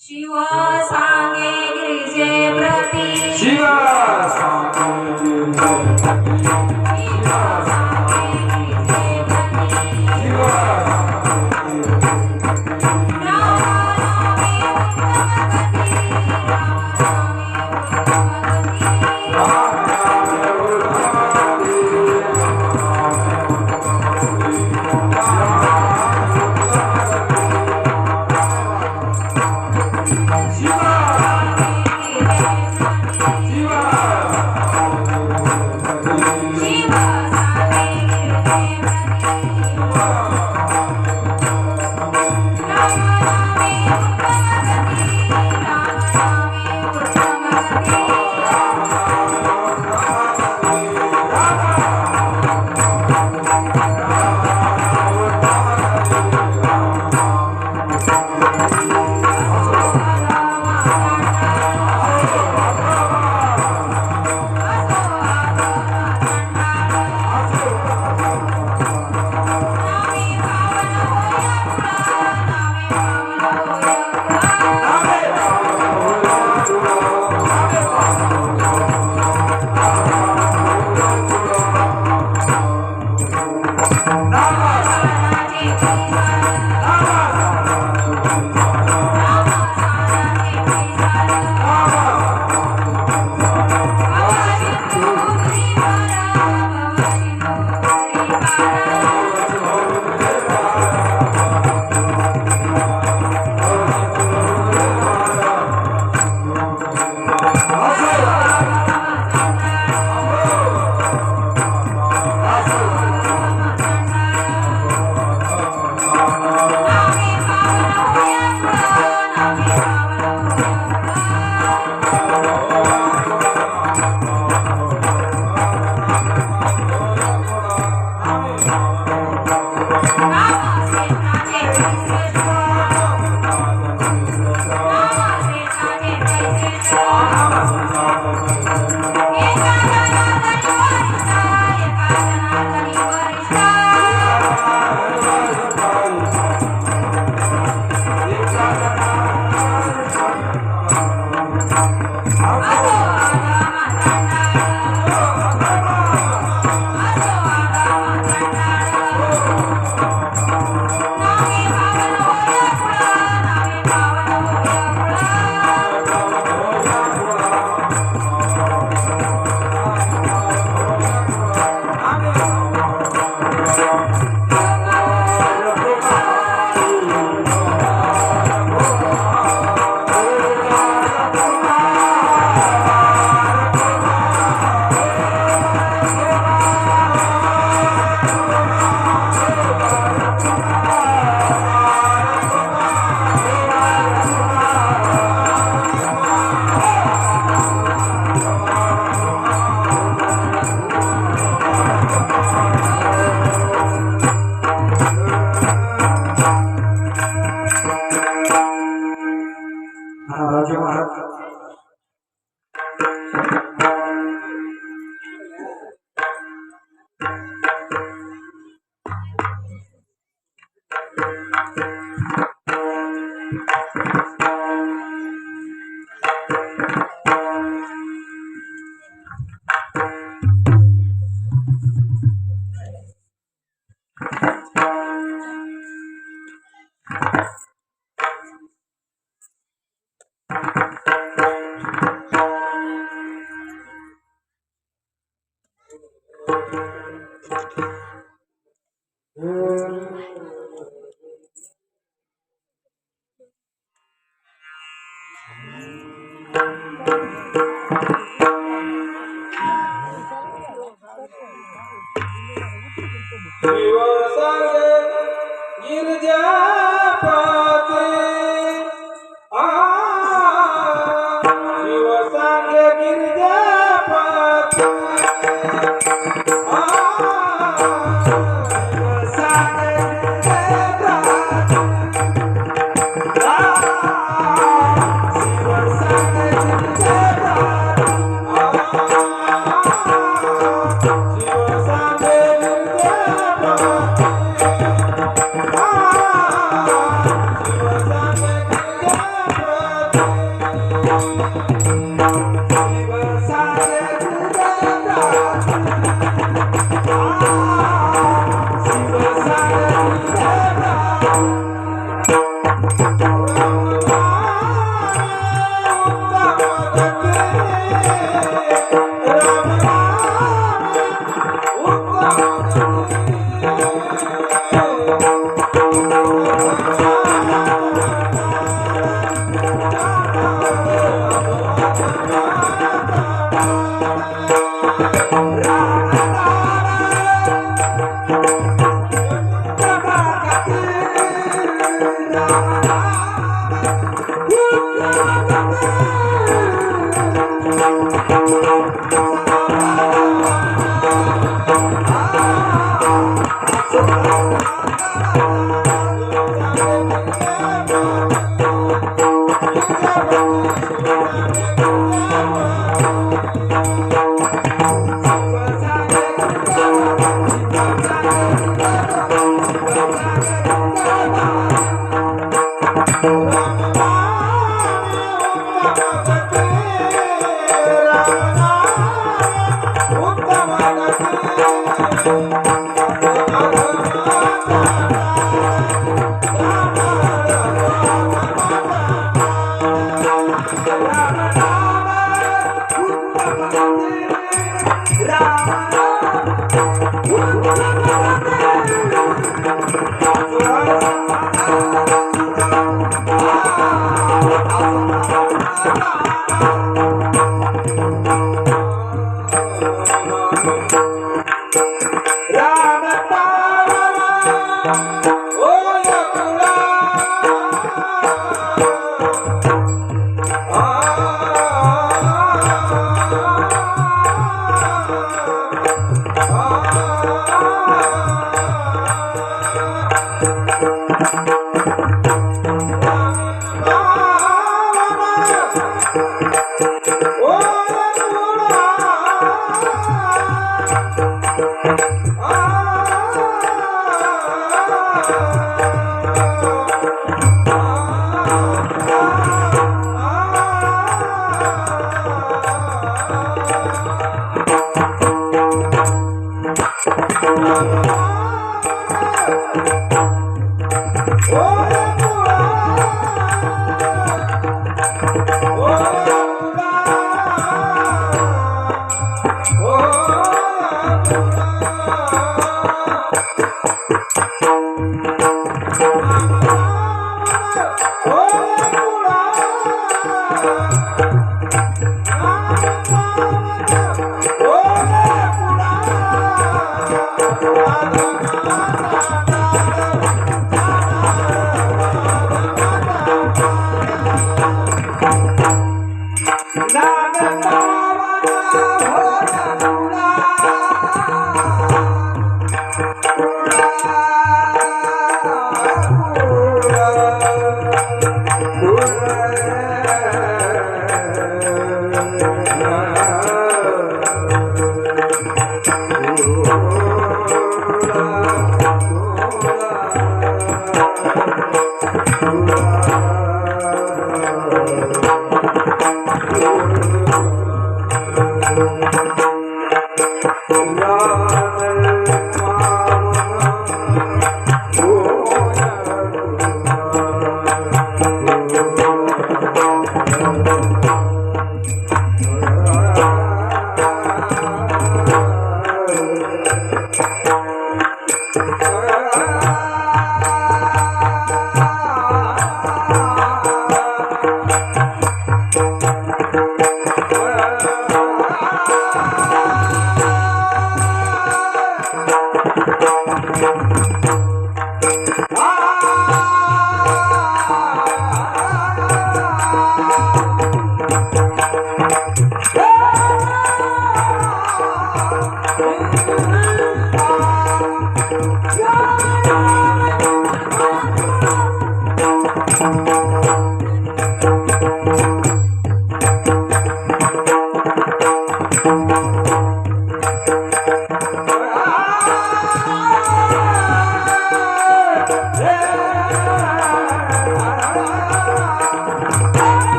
शिव सांगे गिरिजे प्रती शिव सांगे शिव सांगे गिरजापती शिव सांगे गिरजापती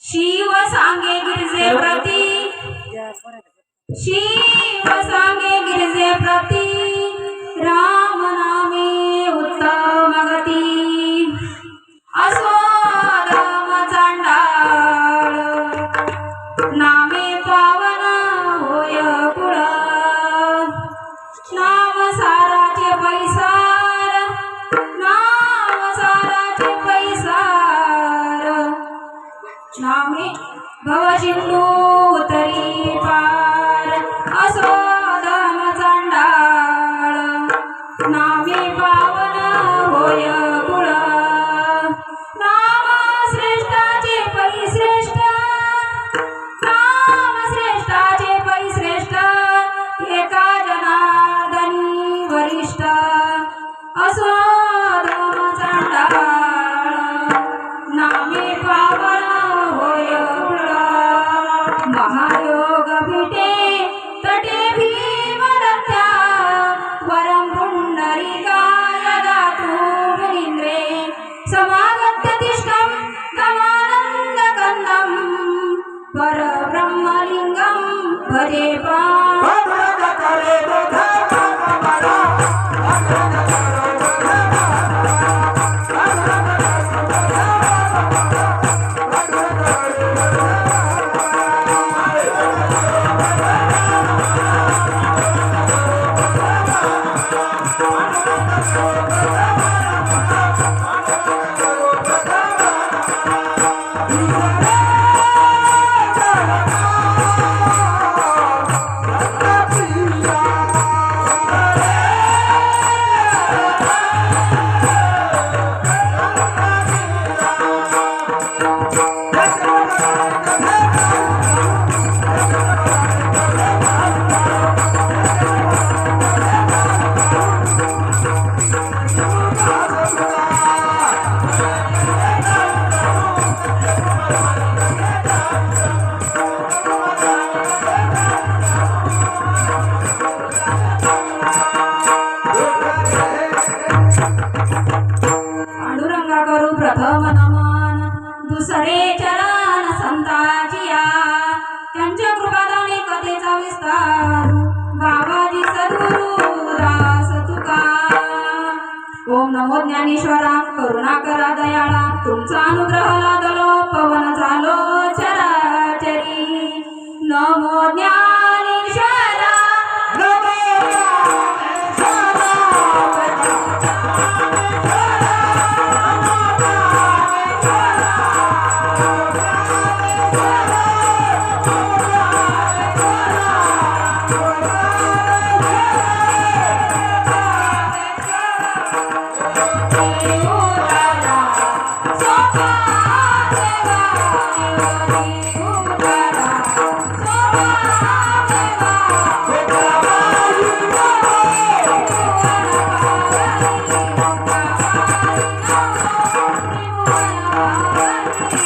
शिव सांगे गिरजे प्रती शिव सांगे गिरजे प्रती राम नामे उत्तम गती असो धम चांडाळ नामे पावन होय कुळ नाम साराचे पैसार नाम साराचे पैसार नामे भवसिंधू उतरी पार असो धम चांडाळ नामे पावन होय कुळ नाम श्रेष्ठाचे परिश्रेष्ठ नाम श्रेष्ठाचे परिश्रेष्ठ एका जनार्दनी वरिष्ठ असो धम चांडाळ नामे पावन होय कुळ महायोग पीठे तटे भीमदत्त्या वरं पुंडरीकाय गातु मुनीन्द्रे समागत्य तिष्ठं तमानन्दकन्दं परब्रह्मलिङ्गं भजे पांडुरंगा करू प्रथम नमन दुसरे चरण संताचिया त्यांच्या कृपादाने कथेचा विस्तार बाबाजी सद्गुरु दास तुका ओम नमो ज्ञानेश्वरा करुणाकरा दयाळा तुमचा अनुग्रह लादलो पवन झालो चराचरी नमो ज्ञानेश्वरा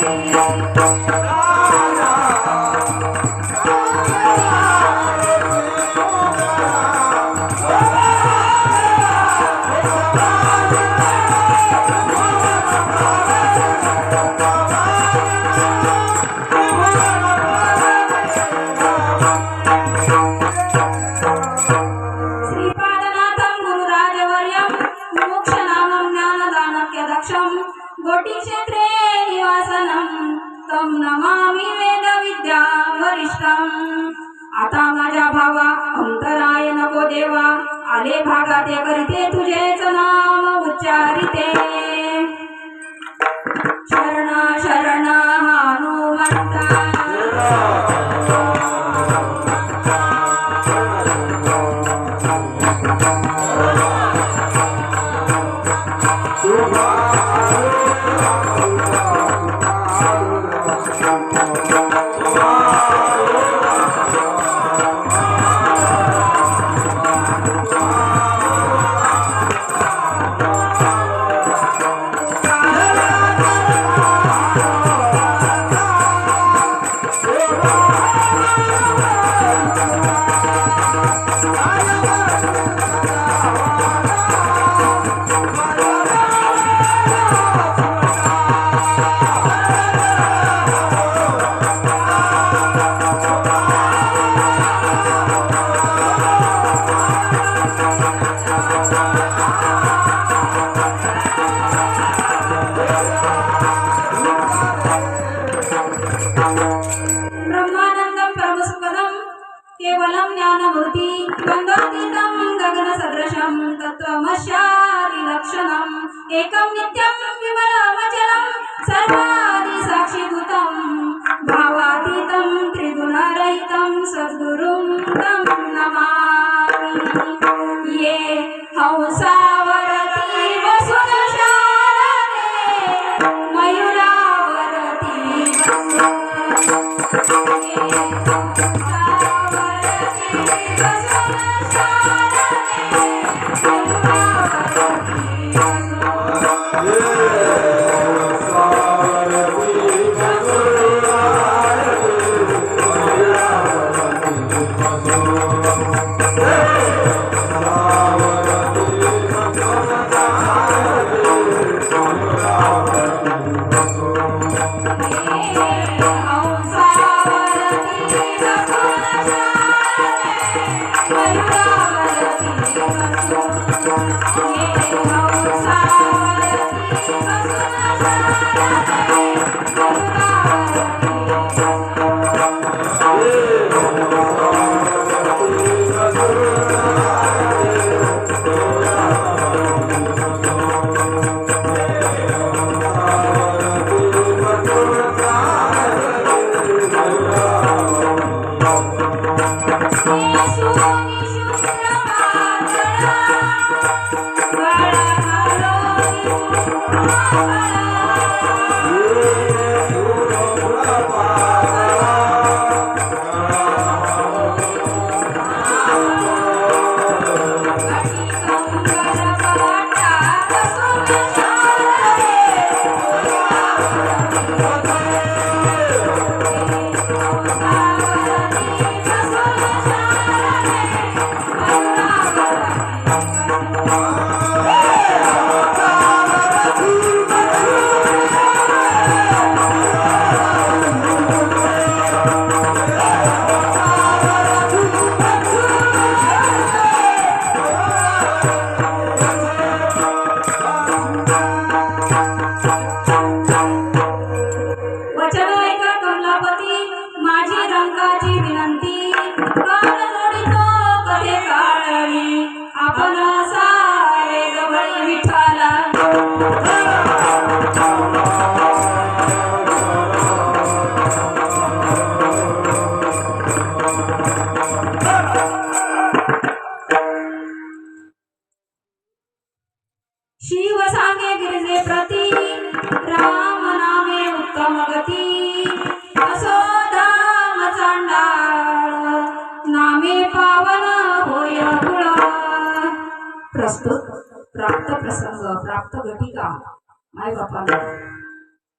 Thank you. श्रीपादनाथं गुरुराजवर्यं मोक्षनामं ज्ञानदानक्यदक्षं गोटीक्षेत्रे निवासनं तं नमामि वेदविद्या वरिष्ठम् आता माझ्या भावा अंतराय नको देवा आले भागाते करीते तुझेच नाम उच्चारिते शरण शरण हनुमंता ब्रह्मानंदं परमसुखदं केवलं ज्ञानमूर्ति गंगातीतं गगनसदृशं तत्त्वमस्यादिलक्षणम् एकं नित्यं विमलमचलं सर्वादि साक्षीभूतं भावातीतं त्रिगुणरहितं सद्गुरुं तं नमामि ये हंसावरती वसुन शारदे मयूरावरती शिव सांगे गिरजे प्रती राम नामे उत्तम गती असो धाम चांडाळ नामे पावन होय गुळ प्रस्तुत प्राप्त प्रसंग प्राप्त घटिका माय बापांनो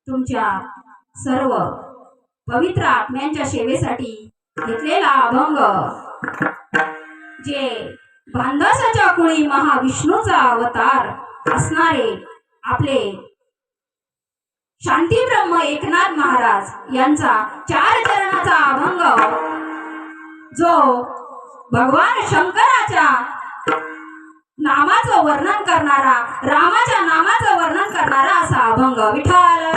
तुमच्या सर्व पवित्र आत्म्यांच्या सेवेसाठी घेतलेला अभंग, जे बांधासाच्या कुळी महाविष्णूचा अवतार असणारे आपले शांती ब्रह्म एकनाथ महाराज यांचा 4 चरणाचा अभंग, जो भगवान शंकराच्या नामाचं वर्णन करणारा, रामाच्या नामाचं वर्णन करणारा असा अभंग. विठ्ठल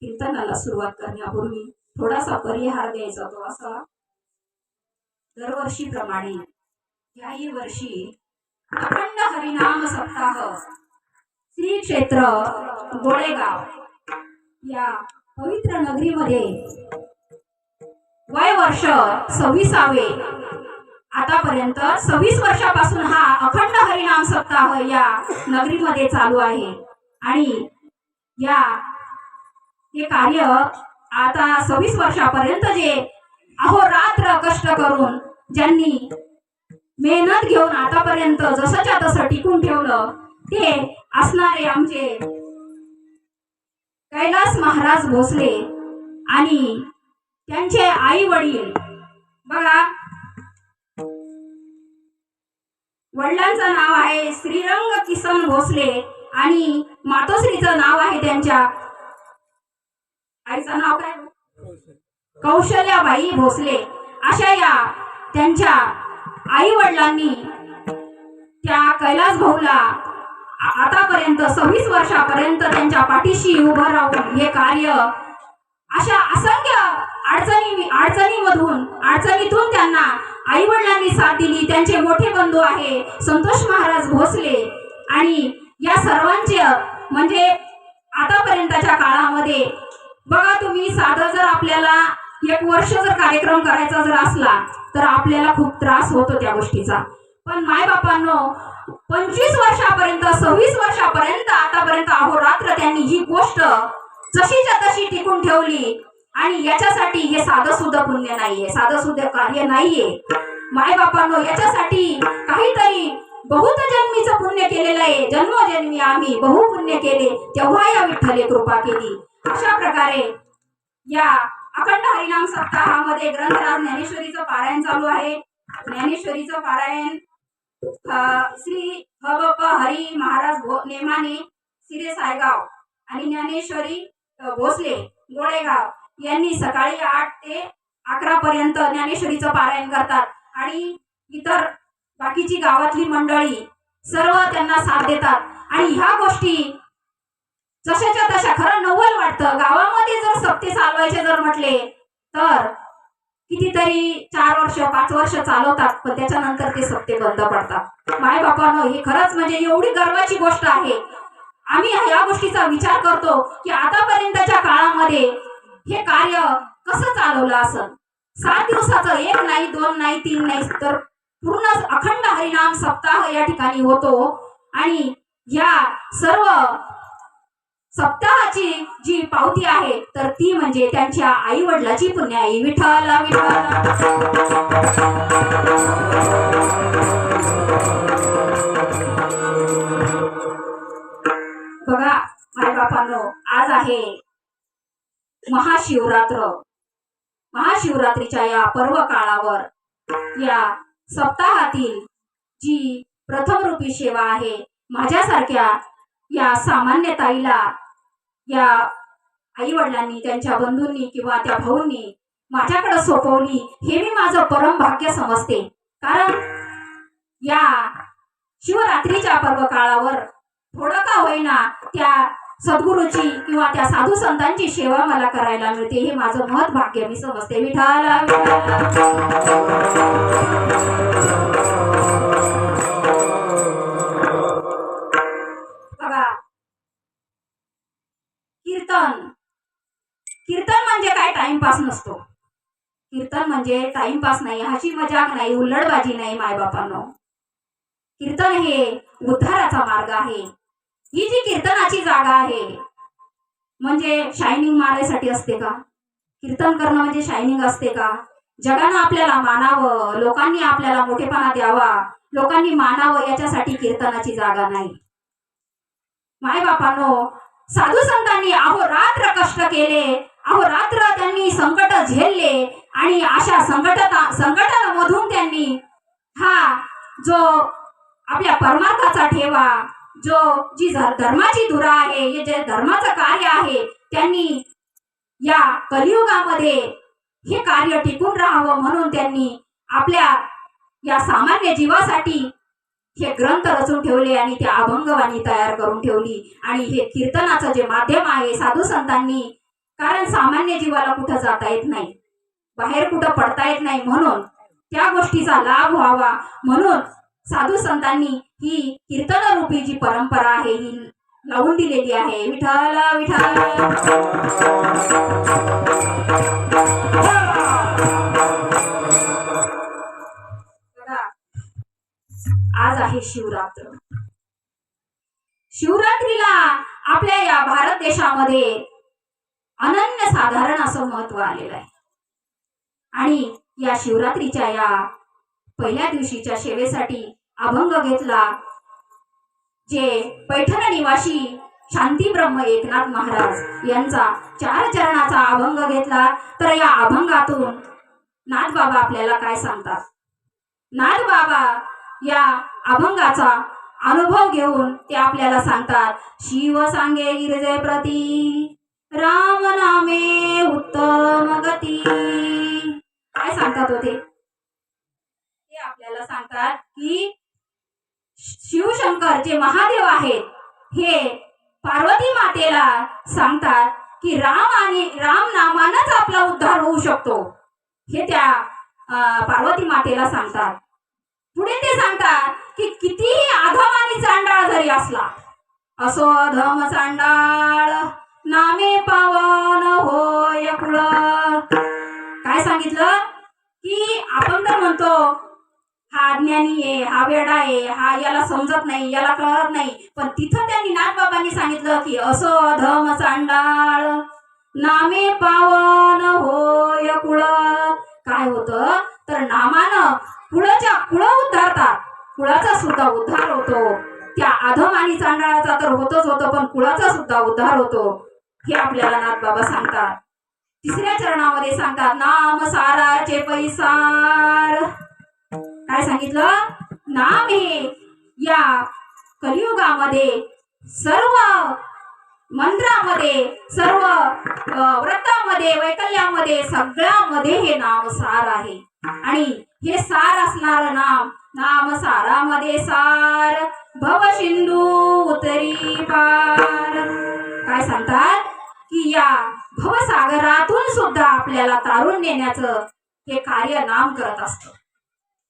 कीर्तनाला सुरुवात करण्यापूर्वी थोडासा परिहार द्यायचा तो असा, दरवर्षीप्रमाणे याही वर्षी अखंड हरिनाम सप्ताह श्री क्षेत्र गोळेगाव या पवित्र नगरीमध्ये वय वर्ष 26वे, आतापर्यंत 26 वर्षापासून हा अखंड हरिनाम सप्ताह या नगरीमध्ये चालू आहे. आणि हे कार्य आता 26 वर्षापर्यंत जे अहोरात्र कष्ट करून ज्यांनी मेहनत घेऊन आतापर्यंत जसंच्या तसं टिकून ठेवलं, ते असणारे आमचे कैलास महाराज भोसले आणि त्यांचे आई वडील. बघा, वडिलांचं नाव आहे श्रीरंग किसन भोसले आणि मातोश्रीचं नाव आहे, त्यांच्या आईचं नाव काय, कौशल्याबाई भोसले. अशा या त्यांच्या आई वडिलांनी त्या कैलास भाऊला आतापर्यंत 26 वर्षापर्यंत त्यांच्या पाठीशी उभं राहून हे कार्य, अशा असंख्य अडचणीतून त्यांना आई वडिलांनी साथ दिली. त्यांचे मोठे बंधू आहे संतोष महाराज भोसले. आणि या सर्वांचे म्हणजे आतापर्यंतच्या काळामध्ये बघा तुम्ही, साधं जर आपल्याला 1 वर्ष जर कार्यक्रम करायचा जर असला तर आपल्याला खूप त्रास होतो त्या गोष्टीचा. पण मायबापांनो 25 वर्षापर्यंत 26 वर्षापर्यंत आतापर्यंत अहोरात्र त्यांनी ही गोष्ट जशीच्या तशी टिकून ठेवली. आणि याच्यासाठी हे साधं सुद्धा पुण्य नाहीये, साधं सुद्धा कार्य नाहीये. मायबापांनो याच्यासाठी काहीतरी बहुत जन्मीचं पुण्य केलेलं आहे. जन्मोजन्मी आम्ही बहुपुण्य केले, तेव्हा या विठ्ठले कृपा केली. अशा प्रकारे या अखंड हरिनाम सप्ताहामध्ये ग्रंथराज ज्ञानेश्वरीचं पारायण चालू आहे. ज्ञानेश्वरीचं पारायण श्री हबप हरी महाराज नेमाने सिरे सायगाव आणि ज्ञानेश्वरी भोसले गोळेगाव यांनी सकाळी 8 ते 11 पर्यंत ज्ञानेश्वरीचं पारायण करतात. आणि इतर बाकीची गावातली मंडळी सर्व त्यांना साथ देतात. आणि ह्या गोष्टी जशाच्या तशा खरं नवल वाटतं. गावामध्ये जर सप्ते चालवायचे जर म्हटले तर कितीतरी 4 वर्ष 5 वर्ष चालवतात, पण त्याच्यानंतर ते सप्ते बंद पडतात. मायबापांनो हे खरंच म्हणजे एवढी गर्वाची गोष्ट आहे. आम्ही या गोष्टीचा विचार करतो की आतापर्यंतच्या काळामध्ये हे कार्य कसं चालवलं असं. 7 दिवसाचं 1 नाही 2 नाही 3 नाही तर पूर्ण अखंड हरिनाम सप्ताह या ठिकाणी होतो. आणि या सर्व सप्ताहाची जी पावती आहे तर ती म्हणजे त्यांच्या आई वडिलाची पुण्याई. विठ्ठल विठ्ठल. बघा मायबापांनो, आज आहे महाशिवरात्र. महाशिवरात्रीच्या या पर्व काळावर या सप्ताहातील जी प्रथमरूपी सेवा आहे, माझ्यासारख्या या सामान्य ताईला या आई वडिलांनी त्यांच्या बंधूंनी किंवा त्या भाऊंनी माझ्याकडे सोपवली, हे मी माझं परम भाग्य समजते. कारण या शिवरात्रीच्या पर्व काळावर थोडं का होईना त्या सद्गुरूची किंवा त्या साधू संतांची सेवा मला करायला मिळते, हे माझं महत् भाग्य मी समजते. विठ्ठल बघा, कीर्तन म्हणजे काय टाइमपास नसतो. कीर्तन म्हणजे टाइमपास नाही, हसी मजाक नाही, उल्लडबाजी नाही. मायबापांनो, कीर्तन हे उद्धाराचा मार्ग आहे. ही जी कीर्तनाची जागा आहे म्हणजे शायनिंग मारायसाठी असते का? कीर्तन करणं म्हणजे शायनिंग असते का? जगानं आपल्याला मानावं, लोकांनी आपल्याला मोठेपणा द्यावा, लोकांनी मानावं याच्यासाठी कीर्तनाची जागा नाही. मायबापांनो, साधू संतांनी अहोरात्र कष्ट केले, अहोरात्र त्यांनी संकट झेलले आणि अशा संकटांमधून त्यांनी हा जो आपल्या परमार्थाचा ठेवा, जी धर्माची धुरा आहे, हे जे धर्माचं कार्य आहे, त्यांनी या कलियुगामध्ये हे कार्य टिकून राहावं म्हणून त्यांनी आपल्या या सामान्य जीवासाठी हे ग्रंथ रचून ठेवले आणि ते अभंगवाणी तयार करून ठेवली. आणि हे कीर्तनाचं जे माध्यम आहे साधू संतांनी, कारण सामान्य जीवाला कुठं जाता येत नाही, बाहेर कुठं पडता येत नाही, म्हणून त्या गोष्टीचा लाभ व्हावा म्हणून साधू संतांनी ही कीर्तन रूपी जी परंपरा आहे ही लावून दिलेली आहे. विठ्ठल विठ्ठल. आज आहे शिवरात्र. शिवरात्रीला आपल्या या भारत देशामध्ये अनन्य साधारण असं महत्व आलेलं आहे. आणि या शिवरात्रीच्या या पहिल्या दिवशीच्या सेवेसाठी अभंग घेतला जे पैठण निवासी शांती ब्रह्म एकनाथ महाराज यांचा 4 चरणाचा अभंग घेतला. तर या अभंगातून नाथबाबा आपल्याला काय सांगतात. नाथबाबा या अभंगाचा अनुभव घेऊन ते आपल्याला सांगतात. शिव सांगे गिरजे प्रती, राम नामे उत्तम गती. काय सांगतात होते ते आपल्याला सांगतात की शिवशंकर जे महादेव आहेत हे पार्वती मातेला सांगतात की राम नामानंच आपला उद्धार होऊ शकतो, हे त्या पार्वती मातेला सांगतात. पुढे ते सांगतात की कितीही अधम आणि चांडाळ जरी असला, असो अधम चांडाळ नामे पावन होय कुळ. काय सांगितलं की आपण तर म्हणतो हा अज्ञानी आहे, हा वेडा आहे, हा याला समजत नाही, याला कळत नाही, पण तिथं त्यांनी नाथबाबांनी सांगितलं की असो अधम चांडाळ नामे पावन होय कुळ. काय होतं तर नामानं कुळ उद्धारतात, कुळाचा सुद्धा उद्धार होतो. त्या अधम आणि चांडाळाचा तर होतच होतो, पण कुळाचा सुद्धा उद्धार होतो, हे आपल्याला नाथबाबा सांगतात. 3ऱ्या चरणामध्ये सांगतात नाम साराचे पैसार. काय सांगितलं. नाम हे या कलियुगामध्ये सर्व मंत्रामध्ये, सर्व व्रतामध्ये, वैकल्यामध्ये, सगळ्यामध्ये हे नाम सार आहे. आणि हे सार असणार नाम सारामध्ये सार, भव सिंधू उतरी पार. काय सांगतात की या भवसागरातून सुद्धा आपल्याला तारून नेण्याचं हे कार्य नाम करत असतं.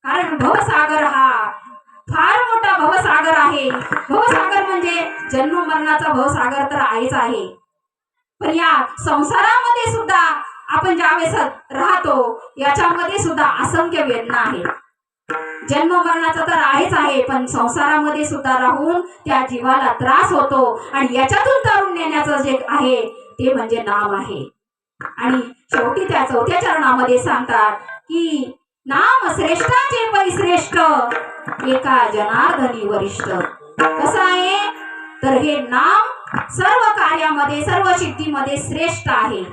कारण भवसागर हा फार मोठा भवसागर आहे. भवसागर म्हणजे जन्म मरणाचा भवसागर तर आहेच आहे, पण या संसारामध्ये सुद्धा आपण ज्यावेळेस राहतो याच्यामध्ये सुद्धा असंख्य वेदना आहेत. जन्म मरणाचा तर आहेच आहे, पण संसारामध्ये सुद्धा राहून त्या जीवाला त्रास होतो. आणि याच्यातून तारून नेण्याचं जे आहे ते म्हणजे नाम आहे. आणि शेवटी त्या 4थ्या चरणामध्ये सांगतात की नाम श्रेष्ठाचे पै श्रेष्ठ, एका जनार्दनी वरिष्ठ. कसं आहे तर हे नाम सर्व कार्यामध्ये, सर्व सिद्धीमध्ये श्रेष्ठ आहे.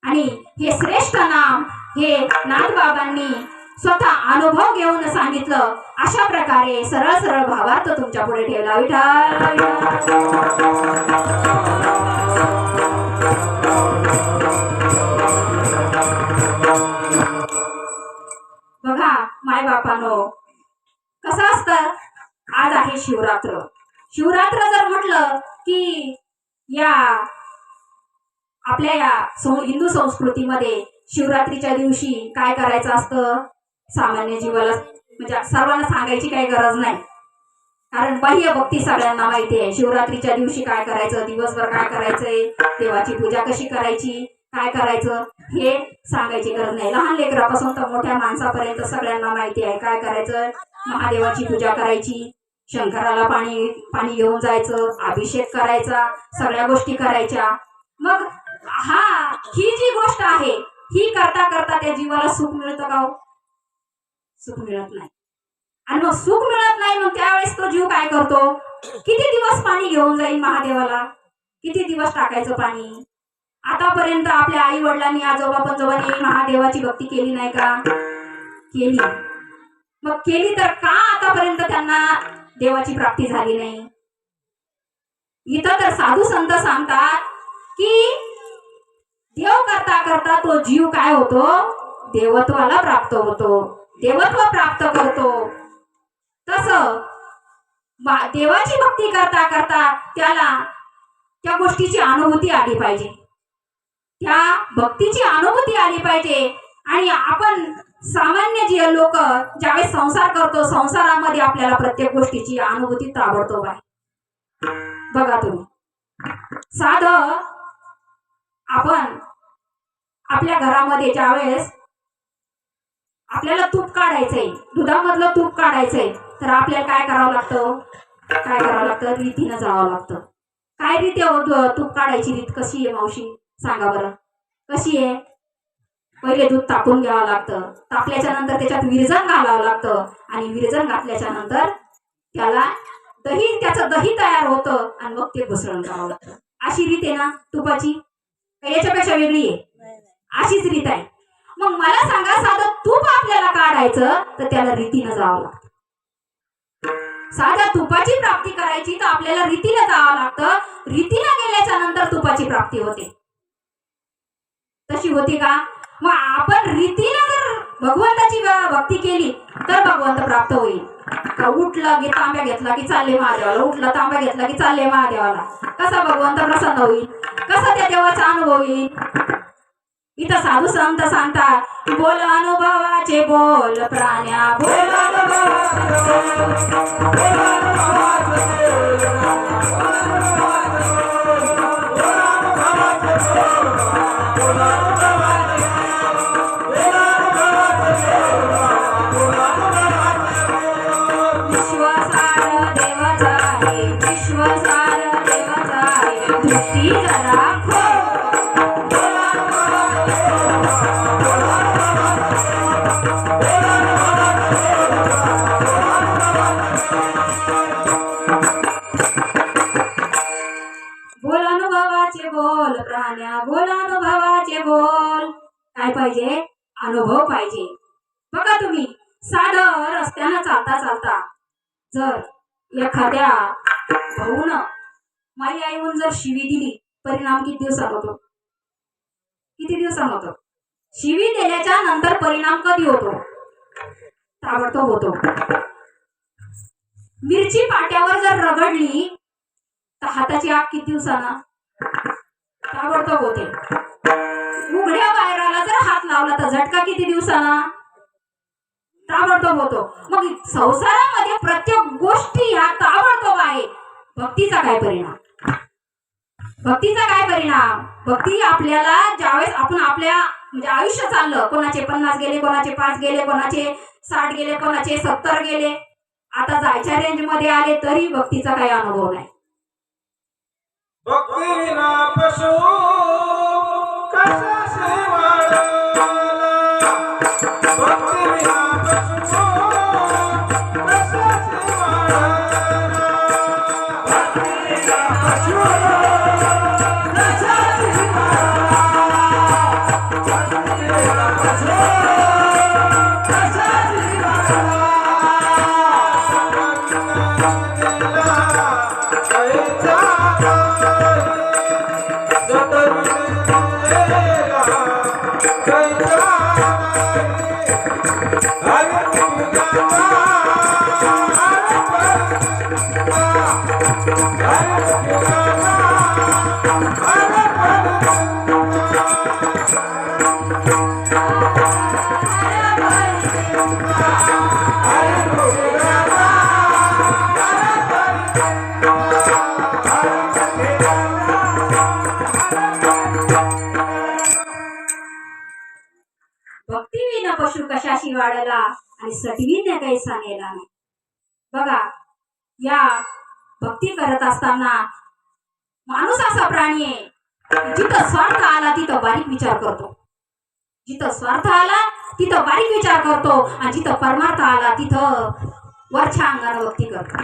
आणि हे श्रेष्ठ नाम हे नाथबाबांनी स्वतः अनुभव घेऊन सांगितलं. अशा प्रकारे सरळ सरळ भावार्थ तुमच्या पुढे ठेवला. विठ्ठल. बघा मायबापांनो, कसं असतं. आज आहे शिवरात्र. शिवरात्र जर म्हटलं की या आपल्या या हिंदू संस्कृतीमध्ये शिवरात्रीच्या दिवशी काय करायचं असतं. सामान्य जीवाला म्हणजे सर्वांना सांगायची काही गरज नाही, कारण बाह्य भक्ती सगळ्यांना माहिती आहे. शिवरात्रीच्या दिवशी काय करायचं, दिवसभर काय करायचंय, देवाची पूजा कशी करायची, काय करायचं हे सांगायची गरज नाही. लहान लेकरापासून तर मोठ्या माणसापर्यंत सगळ्यांना माहिती आहे काय करायचं. महादेवाची पूजा करायची, शंकराला पाणी घेऊन जायचं, अभिषेक करायचा, सगळ्या गोष्टी करायच्या. मग ही जी गोष्ट आहे ही करता करता त्या जीवाला सुख मिळतं का? सुख मिळत नाही. आणि मग सुख मिळत नाही, मग त्यावेळेस तो जीव काय करतो? किती दिवस पाणी घेऊन जाईल महादेवाला? किती दिवस टाकायचं पाणी? आतापर्यंत आपल्या आई वडिलांनी आजोबा पंजोबांनी महादेवाची भक्ती केली नाही का? केली. मग केली तर का आतापर्यंत त्यांना देवाची प्राप्ती झाली नाही? इथं तर साधू संत सांगतात की देव करता करता तो जीव काय होतो? देवत्वाला प्राप्त होतो, देवत्व प्राप्त करतो. तसं देवाची भक्ती करता करता त्याला त्या गोष्टीची अनुभूती आली पाहिजे, त्या भक्तीची अनुभूती आली पाहिजे. आणि आपण सामान्य जे लोक ज्यावेळेस संसार करतो, संसारामध्ये आपल्याला प्रत्येक गोष्टीची अनुभूती ताबडतोब आहे. बघा तुम्ही, साधं आपण आपल्या घरामध्ये ज्यावेळेस आपल्याला तूप काढायचंय, दुधामधलं तूप काढायचंय, तर आपल्याला काय करावं लागतं? काय करावं लागतं? रीतीनं जावं लागतं. काय रीत आहे तूप काढायची? रीत कशी आहे मावशी? सांगा बरं, कशी आहे? पहिले दूध तापून घ्यावं लागतं, तापल्याच्या नंतर त्याच्यात विरजण घालावं लागतं, आणि विरजण घातल्याच्या नंतर त्याला त्याचं दही तयार होतं, आणि मग ते घुसळून करावं लागतं. अशी रीत आहे ना तुपाची? याच्यापेक्षा वेगळी आहे? अशीच रीत आहे. मग मला सांगा, साधं तूप आपल्याला काढायचं तर त्याला रीतीनं जावं लागतं. साध्या तुपाची प्राप्ती करायची तर आपल्याला रीतीला जावं लागतं. रीतीला गेल्याच्या नंतर तुपाची प्राप्ती होते. तशी होती का? मग आपण रीतीला जर भगवंताची भक्ती केली तर भगवंत प्राप्त होईल. उठला की तांब्या घेतला की चालले महादेवाला, उठला तांब्या घेतला की चालले महादेवाला. कसा भगवंत प्रसन्न होईल? कसा त्या देवाचा अनुभव येईल? इथं साधू संत सांगतात, बोल अनुभवाचे बोल प्राण्या, बोल विश्वासार देवाचा आहे, विश्वासार देवाचा आहे, दृष्टी जरा बोल अनुभवाचे बोल प्राण्या, बोल अनुभवाचे बोल. काय पाहिजे? अनुभव पाहिजे. बघा तुम्ही, साधं रस्त्यानं चालता चालता जर एखाद्या भाऊनं माझी आई म्हणून जर शिवी दिली, परिणाम किती दिवसात होतो? किती दिवसात होतो? शिवी दिल्याच्या नंतर परिणाम कधी होतो? ताबडतोब होतो. मिरची पाट्यावर जर रगडली तर हाताची आग किती दिवसानं? ताबडतोब होते. उघड्या वायराला जर हात लावला तर झटका किती दिवसानं? ताबडतोब होतो. मग संसारामध्ये प्रत्येक गोष्टी ह्या ताबडतोब आहे. भक्तीचा काय परिणाम? भक्तीचा काय परिणाम? भक्ती आपल्याला ज्यावेळेस आपण आपल्या म्हणजे आयुष्य चाललं, कोणाचे 50 गेले, कोणाचे 5 गेले, कोणाचे 60 गेले, कोणाचे 70 गेले, आता जायच्या रेंज मध्ये आले तरी भक्तीचा काही अनुभव नाही. भक्ती विना पशु कशाशी वाढला, भक्ती विना पशु कशाशी वाढला, भक्ती विना पशु कशाशी वाढला, भक्ती विना पशु कशाशी वाढला. भक्ती विना पशु कशाशी वाढला आणि सटवीने काही सांगेला नाही. बघा, या भक्ती करत असताना माणूस असा प्राणी आहे, जिथं स्वार्थ आला तिथं बारीक विचार करतो, जिथं स्वार्थ आला तिथं बारीक विचार करतो, आणि जिथं परमार्थ आला तिथं वरच्या अंगाने भक्ती करतो.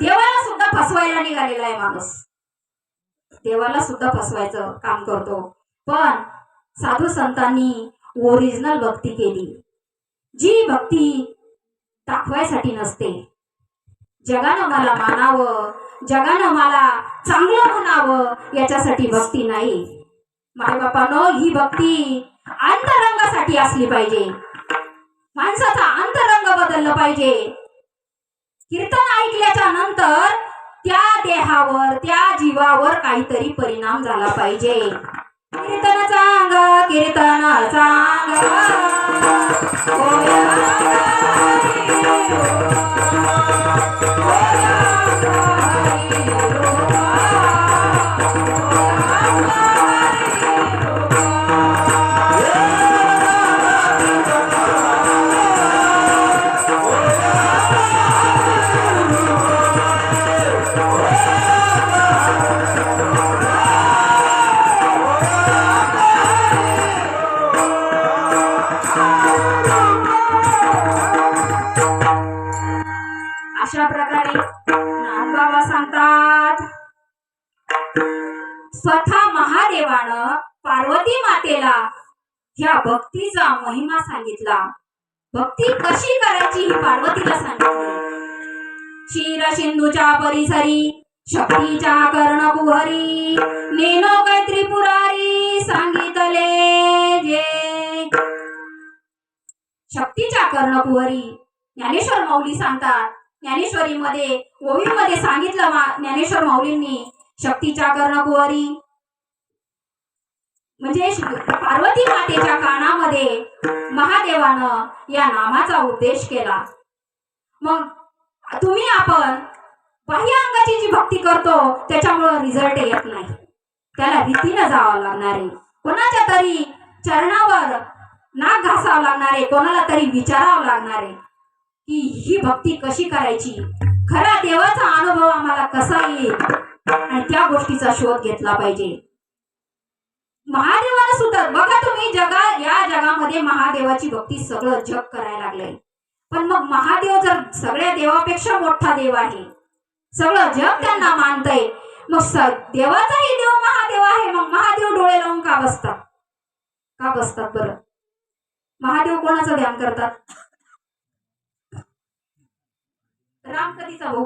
देवाला सुद्धा फसवायला निघालेला आहे माणूस. देवाला सुद्धा फसवायचं काम करतो. पण साधू संतांनी ओरिजिनल भक्ती केली, जी भक्ती दाखवायसाठी नसते. जगानं मला मानावं, जगानं मला चांगलं म्हणावं याच्यासाठी भक्ती नाही. मायबापानो, ही भक्ती अंतरंगासाठी असली पाहिजे. माणसाचा अंतरंग बदललं पाहिजे. कीर्तन ऐकल्याच्या नंतर त्या देहावर, त्या जीवावर काहीतरी परिणाम झाला पाहिजे. कीर्तन चांग, कीर्तन चांग, अशा प्रकारे नाथबाबा सांगतात, स्वतः महादेवानं पार्वती मातेला ह्या भक्तीचा महिमा सांगितला. भक्ती कशी करायची ही पार्वतीला सांगितली. क्षीर सिंधूच्या परिसरी शक्तीच्या कर्णकुहरी नेनो कै त्रिपुरारी सांगितले जे. शक्तीच्या कर्णकुहरी ज्ञानेश्वर माऊली सांगतात. ज्ञानेश्वरीमध्ये ओवीमध्ये सांगितलं ज्ञानेश्वर माऊलींनी, शक्तीच्या कर्णकुहरी म्हणजे पार्वती मातेच्या कानामध्ये महादेवानं या नामाचा उपदेश केला. मग तुम्ही आपण बाह्य अंगाची जी भक्ती करतो त्याच्यामुळं रिझल्ट येत नाही. त्याला रीतीनं जावं लागणार आहे. कोणाच्या तरी चरणावर नाक घासावं लागणार आहे. कोणाला तरी विचारावं लागणार आहे की ही भक्ती कशी करायची, खरा देवाचा अनुभव आम्हाला कसा येईल, आणि त्या गोष्टीचा शोध घेतला पाहिजे. महादेवाला सुद्धा बघा तुम्ही, या जगामध्ये महादेवाची भक्ती सगळं जग करायला लागलंय. पण मग महादेव जर सगळ्या देवापेक्षा मोठा देव आहे, सगळं जग त्यांना मानतंय, मग देवाचाही देव महादेव आहे, मग महादेव डोळे लावून का बसतात? का बसतात बरं? महादेव कोणाचं ध्यान करतात? राम कधीचा भाऊ?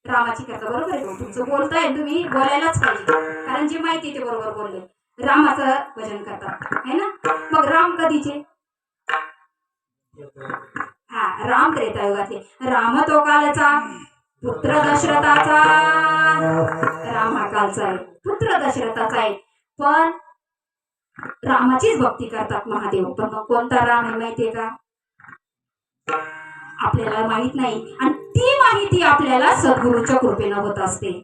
रामाची करता. बरोबर आहे. तुमचं बोलताय, तुम्ही बोलायलाच पाहिजे, कारण जी माहिती ते बरोबर बोलले. रामाचं भजन करतात है ना. मग राम कधीचे? हा, राम त्रेतायुगातले. राम तो कालचा पुत्र दशरथाचा. राम हा कालचा आहे, पुत्र दशरथाचा आहे. पण रामाचीच भक्ती करतात महादेव. पण मग कोणता राम आहे माहितीये का? आपल्याला माहित नाही, आणि ती माहिती आपल्याला सद्गुरूच्या कृपेनं होत असते.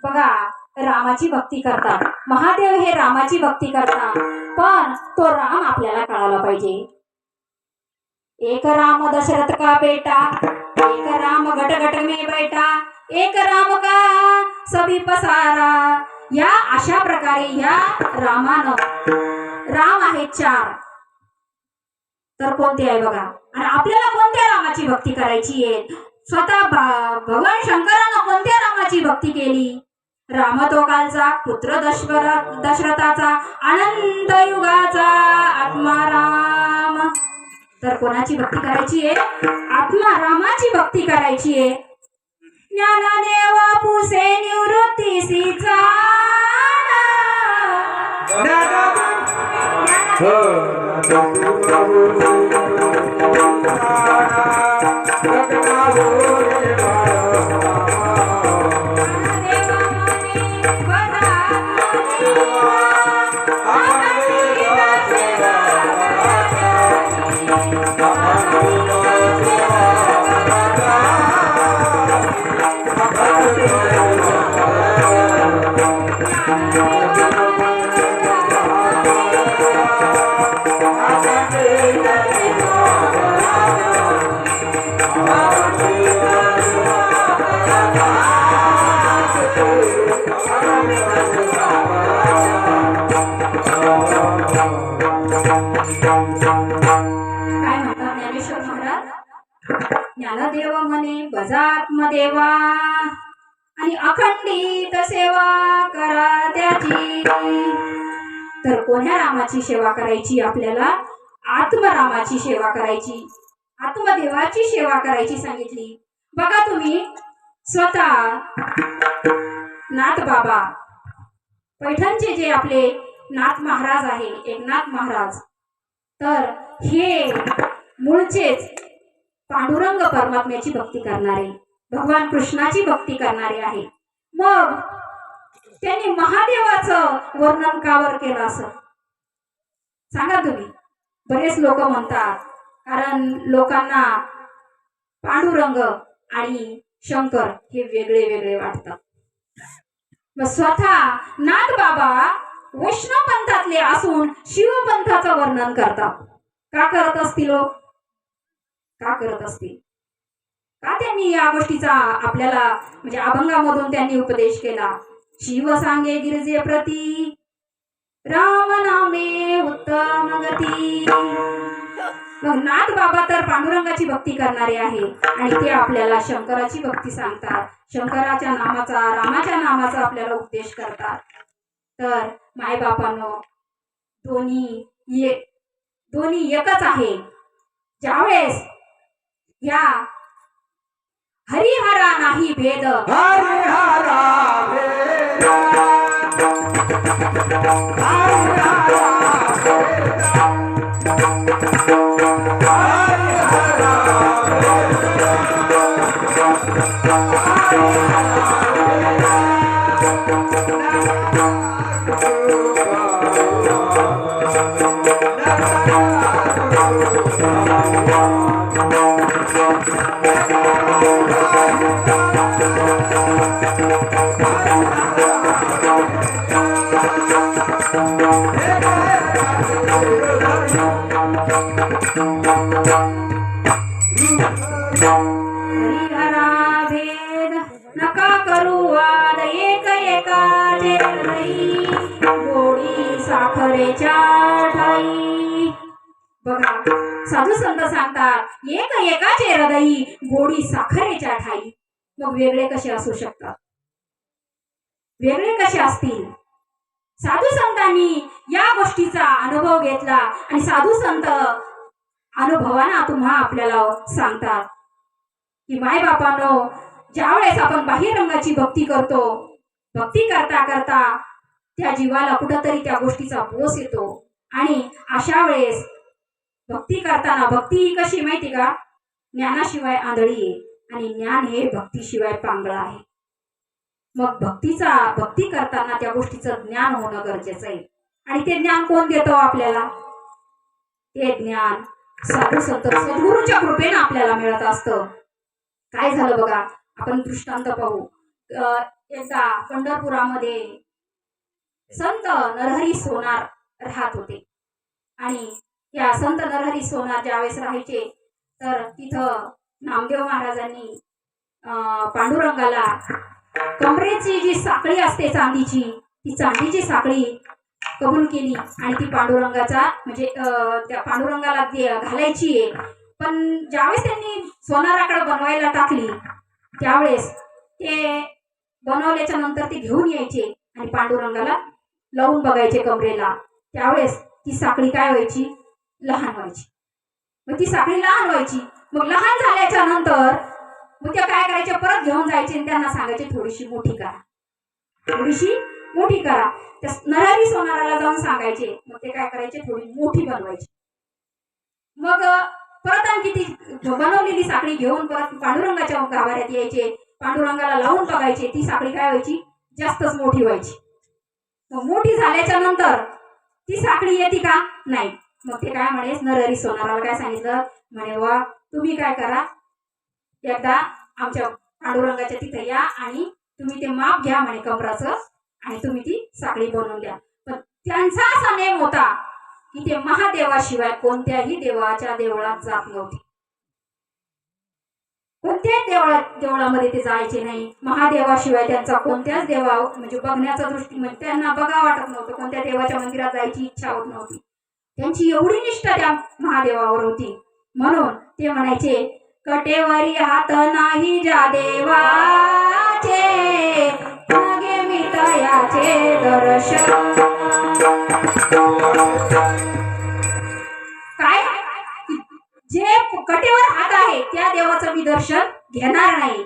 बघा, रामाची भक्ती करतात महादेव, हे रामाची भक्ती करतात. पण तो राम आपल्याला कळायला पाहिजे. एक राम दशरथ का बेटा, एक राम गट गट में बैठा, एक राम का सभी पसारा. या अशा प्रकारे या रामानं, राम आहेत 4, तर कोणते आहे बघा. आणि आपल्याला कोणत्या रामाची भक्ती करायची आहे? स्वतः भगवान शंकरानं कोणत्या रामाची भक्ती केली? राम तो कालचा पुत्र दशरथाचा, अनंत युगाचा आत्मा राम. तर कोणाची भक्ती करायची आहे? आत्मा रामाची भक्ती करायची आहे. ज्ञानदेव पुसे निवृत्तीसी चाला. काय म्हणतात ज्ञानेश्वर महाराज? ज्ञानदेव म्हणे भजा आत्मदेवा आणि अखंडित सेवा करा त्याची. तर कोण्या रामाची सेवा करायची? आपल्याला आत्मरामाची सेवा करायची, आत्मदेवाची सेवा करायची सांगितली. बघा तुम्ही स्वतः नाथ बाबा पैठणचे जे आपले नाथ महाराज आहे, एकनाथ महाराज, तर हे मूळचेच पांडुरंग परमात्म्याची भक्ती करणारे, भगवान कृष्णाची भक्ती करणारे आहे. मग त्यांनी महादेवाचं वर्णन कावर केलं असं सांगा तुम्ही? बरेच लोक म्हणतात, कारण लोकांना पांडुरंग आणि शंकर हे वेगळे वेगळे वाटतात. मग स्वतः नाथ बाबा वैष्णव पंथातले असून शिवपंथाचं वर्णन करतात. का करत असतील लोक? का करत असतील? का त्यांनी या गोष्टीचा आपल्याला म्हणजे अभंगामधून त्यांनी उपदेश केला? शिव सांगे गिरजे प्रती राम नामे उत्तम गती. मग नाथ बाबा तर पांडुरंगाची भक्ती करणारे आहे आणि ते आपल्याला शंकराची भक्ती सांगतात, शंकराच्या नामाचा, रामाच्या नामाचा आपल्याला उपदेश करतात. तर मायबापांनो, दोन्ही एकच आहे. ज्यावेळेस या हरिहरा नाही भेद, हरिहरा भेद नका करू वाद, एक एकाचे हृदयी गोडी साखरेच्या ठाई. बघा साधू संत सांगतात एक एकाचे हृदयी गोडी साखरेच्या ठाई. मग वेगळे कसे असू शकतात? वेगळे कसे असतील? साधू संतांनी या गोष्टीचा अनुभव घेतला आणि साधू संत अनुभवाना तुम्हा आपल्याला सांगतात की मायबापांनो, ज्यावेळेस आपण बाह्यरंगाची भक्ती करतो, भक्ती करता करता त्या जीवाला कुठंतरी त्या गोष्टीचा बोस येतो आणि अशा वेळेस भक्ती करताना, भक्ती ही कशी माहिती का? ज्ञानाशिवाय आंधळी आहे आणि ज्ञान हे भक्तीशिवाय पांगळ आहे. मग भक्ती करताना त्या गोष्टीचं ज्ञान होणं गरजेचं आहे. आणि ते ज्ञान कोण देतो आपल्याला? ते ज्ञान साधू संत सद्गुरूच्या कृपेने आपल्याला मिळत असतं. काय झालं बघा, आपण दृष्टांत पाहू. एकदा पंढरपुरामध्ये संत नरहरी सोनार राहत होते आणि या संत नरहरी सोनार ज्यावेळेस राहायचे तर तिथं नामदेव महाराजांनी पांडुरंगाला कमरेची जी साखळी असते चांदीची, ती चांदीची साखळी कबूल केली आणि ती पांडुरंगाचा म्हणजे त्या पांडुरंगाला घालायची आहे. पण ज्यावेळेस त्यांनी सोनाराकडे बनवायला टाकली त्यावेळेस ते बनवल्याच्या नंतर ते घेऊन यायचे आणि पांडुरंगाला लावून बघायचे कमरेला. त्यावेळेस ती साखळी काय व्हायची? लहान व्हायची. मग ती साखळी लहान व्हायची. मग लहान झाल्याच्या नंतर मग ते काय करायचे, परत घेऊन जायचे आणि त्यांना सांगायचे थोडीशी मोठी करा, थोडीशी मोठी करा. त्या नरहरी सोनाराला जाऊन सांगायचे. मग ते काय करायचे, थोडी मोठी बनवायची. मग परत आणखी ती बनवलेली साखळी घेऊन परत पांडुरंगाच्या गाभाऱ्यात यायचे. पांडुरंगाला लावून बघायचे. ती साखळी काय व्हायची, जास्तच मोठी व्हायची. मग मोठी झाल्याच्या नंतर ती साखळी येते का, नाही. मग ते काय म्हणे, नरहरी सोनाराला काय सांगितलं म्हणे, वा तुम्ही काय करा, एकदा आमच्या पांडुरंगाच्या तिथे या आणि तुम्ही ते माप घ्या म्हणे कमराचं आणि तुम्ही ती साखळी बनवून द्या. पण त्यांचा असा नेम होता की ते महादेवाशिवाय कोणत्याही देवाच्या देवळात जात नव्हते. कोणत्याच देवळामध्ये ते जायचे नाही. महादेवाशिवाय त्यांचा कोणत्याच देवा म्हणजे बघण्याचा दृष्टी म्हणजे त्यांना बघा वाटत नव्हतं. कोणत्या देवाच्या मंदिरात जायची इच्छा होत नव्हती. त्यांची एवढी निष्ठा त्या महादेवावर होती. म्हणून ते म्हणायचे, कटेवरी हात नाही ज्या देवाचे, मागे मी तयाचे दर्शन. काय, जे कटेवर हात आहे त्या देवाचं मी दर्शन घेणार नाही.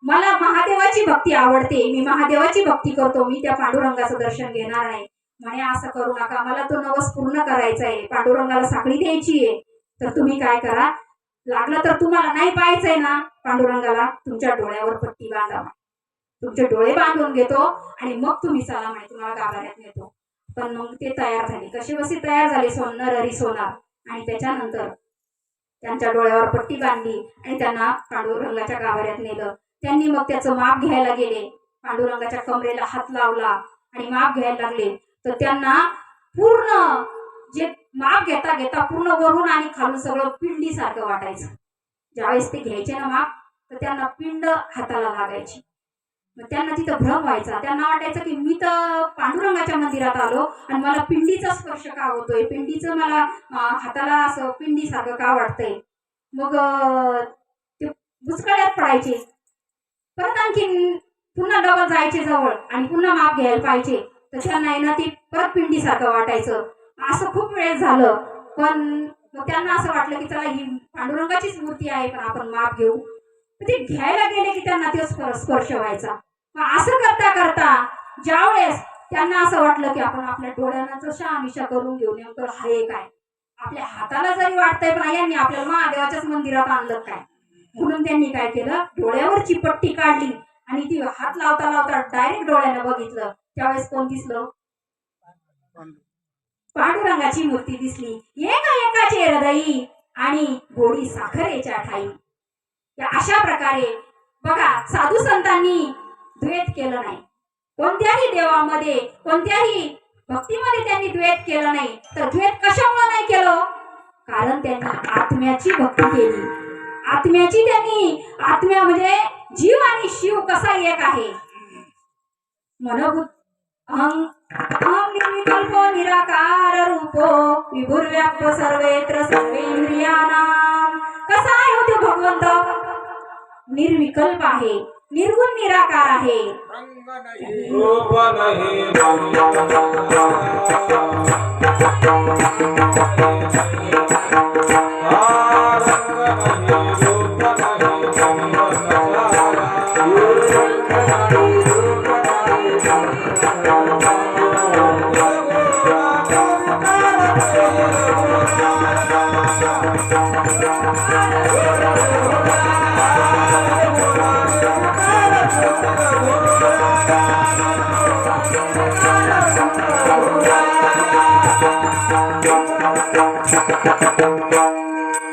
मला महादेवाची भक्ती आवडते, मी महादेवाची भक्ती करतो, मी त्या पांडुरंगाचं दर्शन घेणार नाही. म्हणे असं करू नका, मला तो नवस पूर्ण करायचा आहे, पांडुरंगाला साखळी द्यायची आहे. तर तुम्ही काय करा, लागलं तर तुम्हाला नाही पाहायचंय ना पांडुरंगाला, तुमच्या डोळ्यावर पट्टी बांधा, तुमचे डोळे बांधून घेतो आणि मग तुम्ही चला म्हणे, तुम्हाला गाभाऱ्यात नेतो. पण मग ते तयार झाले. कसे बसे तयार झाले नरहरी सोनार. आणि त्याच्यानंतर त्यांच्या डोळ्यावर पट्टी बांधली आणि त्यांना पांडुरंगाच्या गाभाऱ्यात नेलं. त्यांनी मग त्याचं माप घ्यायला गेले. पांडुरंगाच्या कमरेला हात लावला आणि माप घ्यायला लागले. तर त्यांना पूर्ण जे माप घेता घेता पूर्ण वरून आणि खालून सगळं पिंडीसारखं वाटायचं. ज्यावेळेस ते घ्यायचे ना माप, तर त्यांना पिंड हाताला लागायची. मग त्यांना तिथं भ्रम व्हायचा. त्यांना वाटायचं की मी तर पांडुरंगाच्या मंदिरात आलो आणि मला पिंडीचा स्पर्श का होतोय, पिंडीचं मला हाताला असं पिंडीसारखं का वाटतंय. मग ते बुचकळ्यात पडायचे. परत आणखी पुन्हा डबल जायचे जवळ आणि पुन्हा माप घ्यायला पाहिजे. तर त्यांना आहे ना ती परत पिंडीसारखं वाटायचं. असं खूप वेळ झालं. पण मग त्यांना असं वाटलं की चला ही पांडुरंगाचीच मूर्ती आहे, पण आपण माप घेऊ. ते घ्यायला गेले की त्यांना ते स्पर्श व्हायचा. मग असं करता करता ज्यावेळेस त्यांना असं वाटलं की आपण आपल्या डोळ्यांना शहानिशा करून घेऊ, नेमकं आहे काय, आपल्या हाताला जरी वाटतंय पण यांनी आपल्याला महादेवाच्याच मंदिरात आणलं काय, म्हणून त्यांनी काय केलं, डोळ्यावरची पट्टी काढली आणि ती हात लावता लावता डायरेक्ट डोळ्यानं बघितलं. त्यावेळेस कोण दिसलं, पांडुरंगाची मूर्ती दिसली. एका एकाचे हृदयी आणि गोडी साखरेच्या ठाई. अशा प्रकारे बघा, साधू संतांनी द्वेष केलं नाही. कोणत्याही देवामध्ये कोणत्याही भक्तीमध्ये त्यांनी द्वेष केलं नाही. तर द्वेष कशामुळे नाही केलं, कारण त्यांनी आत्म्याची भक्ती केली. आत्म्याची त्यांनी आत्म्या म्हणजे जीव आणि शिव कसा एक आहे. मनोभूत अहं निर्विकल्पो निराकार रूपो विभुर्व्याप्त सर्वेत्र सर्वेंद्रियाणाम. कसा आहे हो तो भगवंत, निर्विकल्प आहे, निर्गुण निराकार आहे. रूप नाही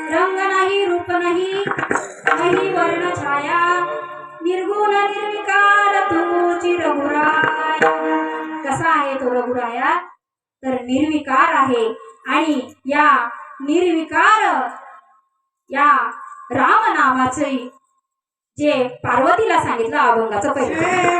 रंग नाही, रूप नाही, नाही वर्ण छाया, निर्गुण निर्विकार तुझी रघुराय. कसा आहे तो रघुराया, तर निर्विकार आहे. आणि या निर्विकार या राम नामाचे जे पार्वतीला सांगितलं अभंगाचं पहिलं,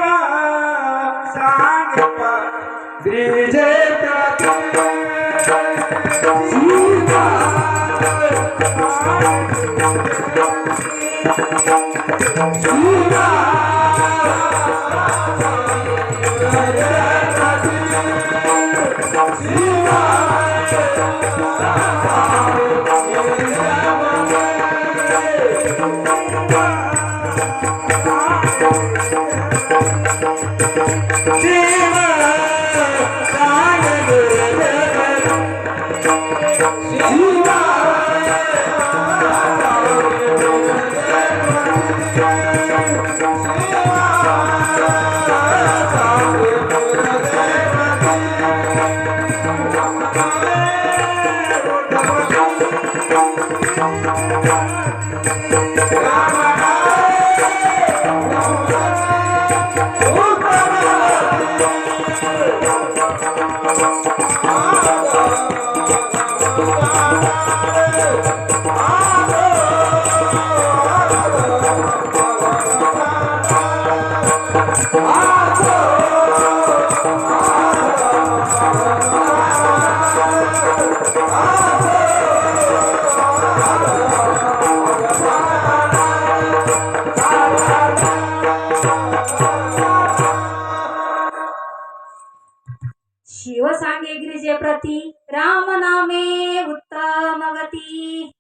शिव सांगे गिरिजे प्रती राम नामे उत्तम गती.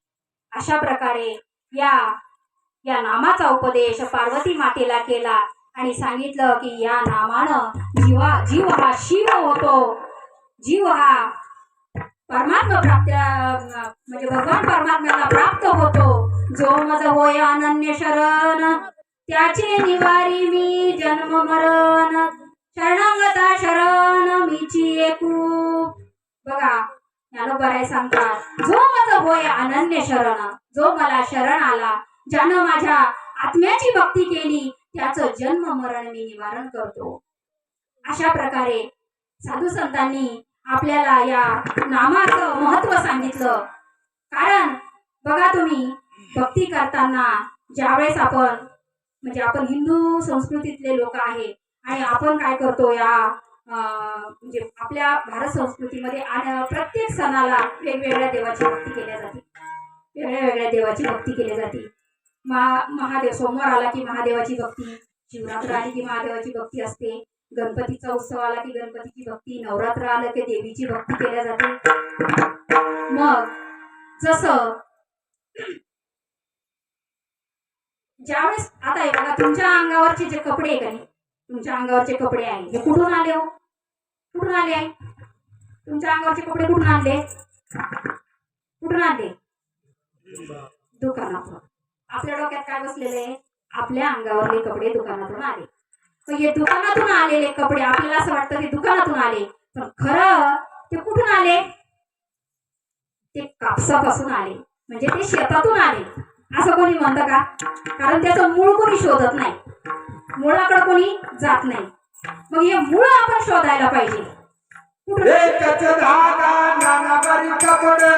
अशा प्रकारे या या नामाचा उपदेश पार्वती मातेला केला आणि सांगितलं की या नामानं जीव हा शिव होतो. जीव हा परमात्मा प्राप्त म्हणजे भगवान परमात्म्याला प्राप्त होतो. जो मज होय अनन्य शरण त्याचे निवारी मी जन्म मरण. शरणागता शरण मीची एकू. बघा ज्ञानोबराय सांगतात जो मज होय अनन्य शरण, जो मला शरण आला, ज्यानं माझ्या आत्म्याची भक्ती केली त्याचं जन्म मरण मी निवारण करतो. अशा प्रकारे साधू संतांनी आपल्याला या नामाचं महत्व सांगितलं. कारण बघा तुम्ही भक्ती करताना ज्यावेळेस आपण हिंदू संस्कृतीतले लोक आहे आणि आपण काय करतो या म्हणजे आपल्या भारत संस्कृतीमध्ये प्रत्येक सणाला वेगवेगळ्या देवाची भक्ती केल्या जाते. वेगळ्या देवाची भक्ती केली जाते. महादेव सोमवार आला की महादेवाची भक्ती, शिवरात्र आली की महादेवाची भक्ती असते, गणपतीचा उत्सव आला की गणपतीची भक्ती, नवरात्र आलं की देवीची भक्ती केल्या जाते. मग जसं ज्यावेळेस आता हे बघा तुमच्या अंगावरचे जे कपडे आहे का नाही, तुमच्या अंगावरचे कपडे आहे हे कुठून आले हो? कुठून आले आहे? तुमच्या अंगावरचे कपडे कुठून आणले? कुठून आणले? दुकानातून. आपल्या डोक्यात काय बसलेले आहे? आपल्या अंगावरले कपडे दुकानातून आले. तर हे दुकानातून आलेले कपडे आपल्याला असं वाटतं ते दुकानातून आले, पण खरं ते कुठून आले? ते कापसापासून आले, म्हणजे ते शेतातून आले. असं कोणी म्हणतं का? कारण त्याचं मूळ कोणी शोधत नाही, मुळाकडे कोणी जात नाही. मग हे मूळ आपण शोधायला पाहिजे. एकच धागा नानाबारी कपडे,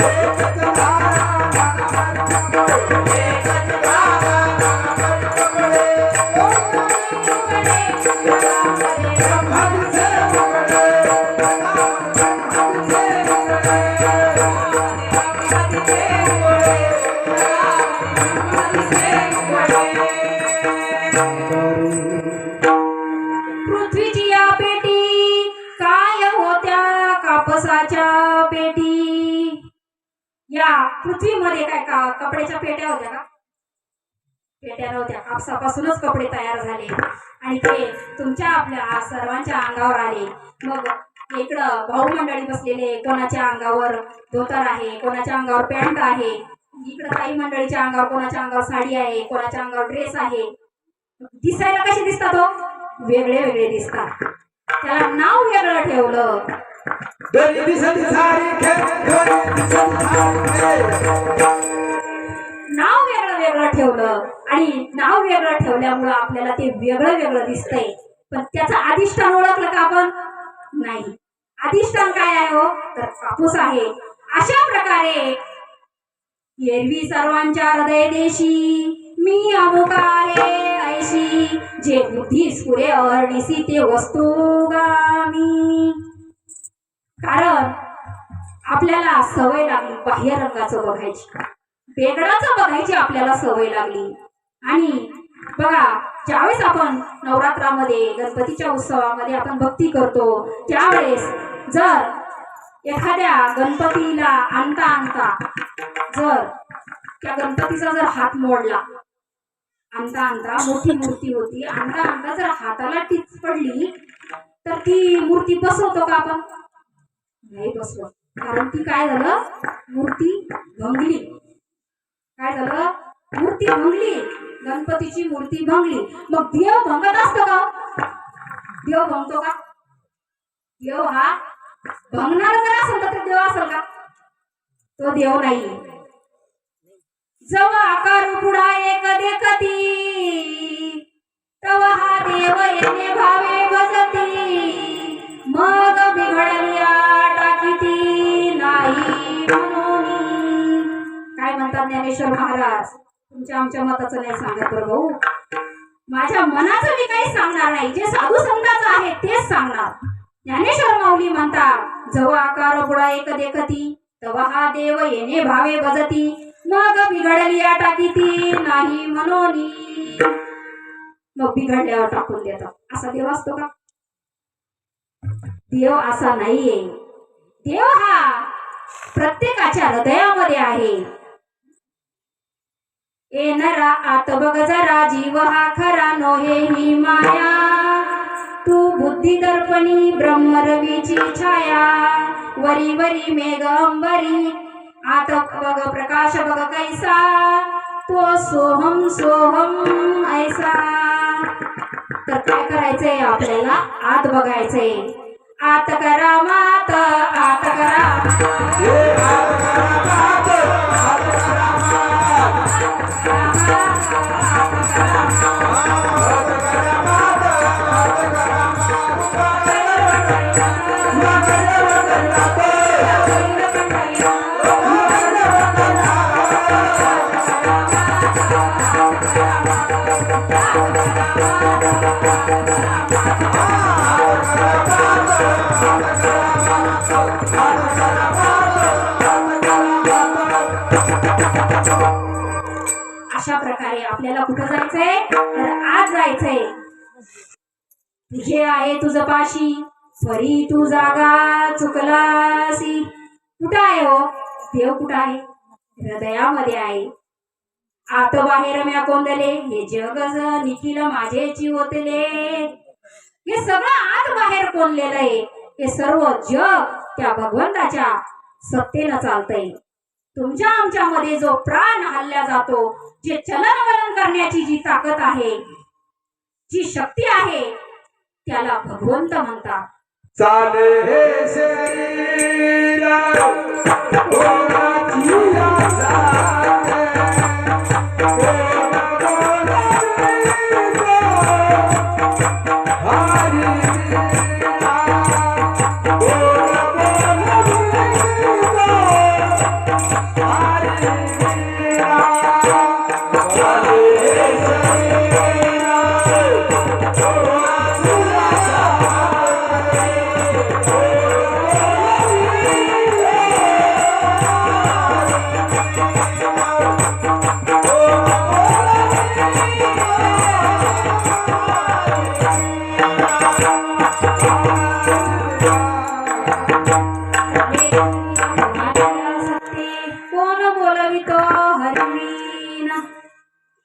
एकच धागा नानाबारी कपडे, एकच धागा नानाबारी कपडे, ब्रह्माचे कपडे, पृथ्वीची या पेटी काय होत्या कापसाच्या पेटी. या पृथ्वीमध्ये काय कपड्याच्या पेट्या होत्या का? पेट्या नव्हत्या. कापसापासूनच कपडे तयार झाले आणि ते तुमच्या आपल्या सर्वांच्या अंगावर आले. मग इकडं भाऊ मंडळी बसलेले, कोणाच्या अंगावर धोतर आहे, कोणाच्या अंगावर पॅन्ट आहे. इकडं काही मंडळीच्या अंगावर, कोणाच्या अंगावर साडी आहे, कोणाच्या अंगावर ड्रेस आहे. दिसायला कसे दिसतात हो? वेगळे वेगळे दिसतात. त्याला नाव वेगळं ठेवलं. नाव वेगळं ठेवलं आणि नाव वेगळं ठेवल्यामुळं आपल्याला ते वेगळं वेगळं दिसतंय. पण त्याचं अधिष्ठान ओळखलं का आपण? नाही. अधिष्ठान काय आहे हो? तर कापूस आहे. अशा प्रकारे एरवी सर्वांच्या हृदय देशी मी अमुक आहे ऐशी, जे बुद्धी स्फुरे अहर्निशी ते वस्तुगामी. कारण आपल्याला सवय लागली बाह्य रंगाचं बघायची, वेगळाचं बघायची आपल्याला सवय लागली. आणि बघा ज्यावेळेस आपण नवरात्रामध्ये गणपतीच्या उत्सवामध्ये आपण भक्ती करतो त्यावेळेस जर एखाद्या गणपतीला आणता आणता जर त्या गणपतीचा जर हात मोडला, आणता आणता मोठी मूर्ती होती, आणता आणता जर हाताला टीच पडली तर ती मूर्ती बसवतो का आपण? नाही बसवत. कारण ती काय झालं, मूर्ती भंगली. काय झालं, मूर्ती भंगली, गणपतीची मूर्ती भंगली. मग देव भंगत असतो का? देव भंगतो का? देव हा भंगणारा जर असेल तर देव असेल का? तो देव नाही. जव आकार पुढा एक देखती, तव हा देव येणे भावे भजती. मग बिघडलिया टाकीती नाही म्हणून. काय म्हणतात ज्ञानेश्वर महाराज? तुमच्या आमच्या मताचं नाही सांगत बरं भाऊ, माझ्या मनाचं मी काही सांगणार नाही, जे साधू संतांचं आहे तेच सांगणार. ज्ञानेश्वर माऊली म्हणतात, जव आकार पुढा एक देखती, तव हा देव येणे भावे भजती. मग बिघडलिया टाकीती नाही म्हणून. मग बिघडल्यावर टाकून देतात. असा देव असतो का? देव असा नाहीये. देव हा प्रत्येकाच्या हृदयामध्ये आहे. ए नरा आत बघ जरा, जीव हा खरा नोहे ही माया. तू बुद्धी दर्पणी ब्रह्मरवीची छाया. वरी वरी मेघ अंबरी, आत बघ प्रकाश बघ कैसा. तो सोहम सोहम ऐसा. तर काय करायचंय आपल्याला? आत बघायचंय. आत करा मात, आत करा अशा प्रकारे आपल्याला कुठं जायचंय? तर आज जायचंय. तुझे आहे तुझ पाशी, परी तू जागा चुकलासी. कुठं आहे हो देव? कुठं आहे? हृदयामध्ये आहे. आत बाहेर म्या कोंदले, हे जग निखिल माझेची होतले. हे सगळं आत बाहेर कोंदलेलं आहे. हे सर्व जग त्या भगवंताच्या सत्तेनं चालतंय. तुमच्या आमच्यामध्ये जो प्राण हल्ल्या जातो, जे चलनवलन करण्याची जी ताकद आहे, जी शक्ती आहे, त्याला भगवंत म्हणतात. चाले हे शरीर कोणाची आशा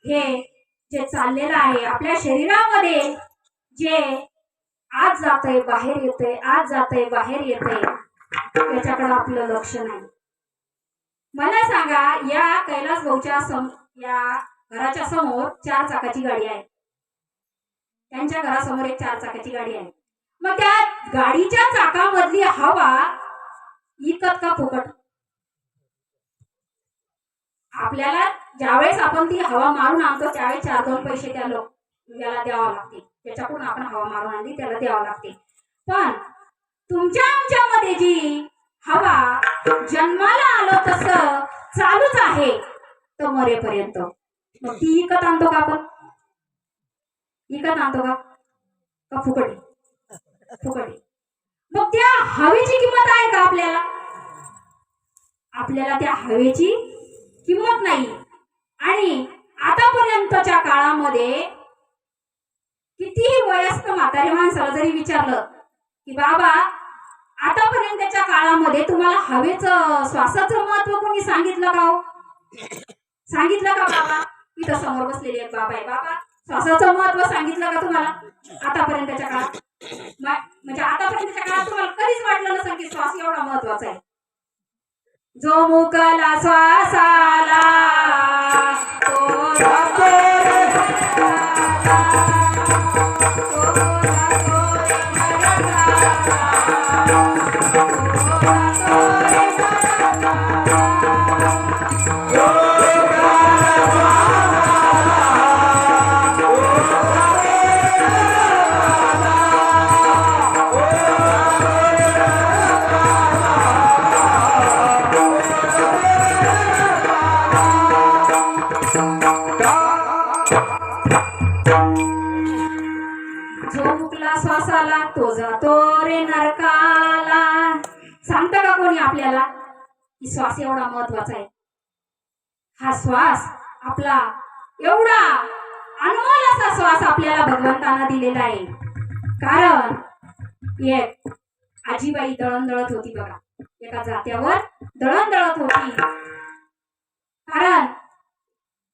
हे जे चाललेलं आहे आपल्या शरीरामध्ये, जे आज जातंय बाहेर येतंय, आज जातंय बाहेर येतंय, त्याच्याकडे आपलं लक्ष नाही. मला सांगा, या कैलास भाऊच्या या घराच्या समोर 4 चाकाची गाडी आहे. त्यांच्या घरासमोर एक 4 चाकाची गाडी आहे. मग त्या गाडीच्या चाकामधली हवा इकत का फुकट? आपल्याला ज्यावेळेस आपण ती हवा मारून आणतो त्यावेळेस 4-2 पैसे त्या याला द्यावा लागते. त्याच्याकडून आपण हवा मारून आणली त्याला द्यावं लागते. पण तुमच्या आमच्यामध्ये जी हवा जन्माला आलो तसं चालूच आहे तर मरेपर्यंत, मग ती इकत आणतो का आपण? इकत आणतो का फुकट? फुकट. मग त्या हवेची किंमत आहे का आपल्याला? आपल्याला त्या हवेची किंमत नाही. आणि आतापर्यंतच्या काळामध्ये कितीही वयस्क म्हातारी माणसाला जरी विचारलं की बाबा आतापर्यंतच्या काळामध्ये तुम्हाला हवेचं श्वासाचं महत्व कोणी सांगितलं का हो? सांगितलं का बाबा? इथं समोर बसलेले एक बाबा आहे. बाबा श्वासाचं महत्व सांगितलं का तुम्हाला आतापर्यंतच्या काळात? म्हणजे आतापर्यंतच्या काळात तुम्हाला कधीच वाटलं नसेल की श्वास एवढा महत्वाचा आहे. जो मुकला श्वास आला तो जातो रे नरकाला, तो जातो रे नरकाला, तो जातो रे जो मुकला श्वासाला तो जातो रे नरकाला. सांगतं का कोणी आपल्याला की श्वास एवढा महत्वाचा आहे? हा श्वास आपला एवढा अनमोल असा श्वास आपल्याला भगवंतानं दिलेला आहे. कारण एक आजीबाई दळण दळत होती बघा, एका जात्यावर दळण दळत होती. कारण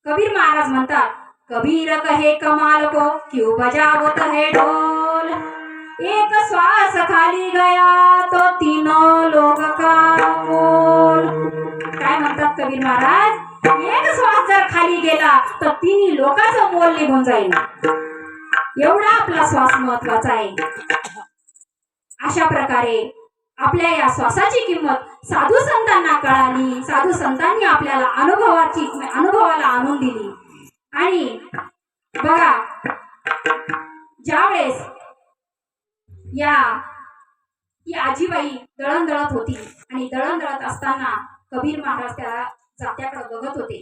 कबीर महाराज म्हणतात, कबीर कहे कमाल को क्यों बजावत है ढोल, एक श्वास खाली गया तो तीनों लोग का मोल. काय म्हणतात कबीर महाराज? एक श्वास जर खाली गेला तर तिन्ही लोकांचं मोल निघून जाईल. एवढा आपला श्वास महत्वाचा आहे. अशा प्रकारे आपल्या या श्वासाची किंमत साधू संतांना कळाली. साधू संतांनी आपल्याला अनुभवाला आणून दिली. आणि बघा, ज्यावेळेस ती आजीबाई दळण दळत होती आणि दळण दळत असताना कबीर महाराज त्या जात्याकडे बघत होते.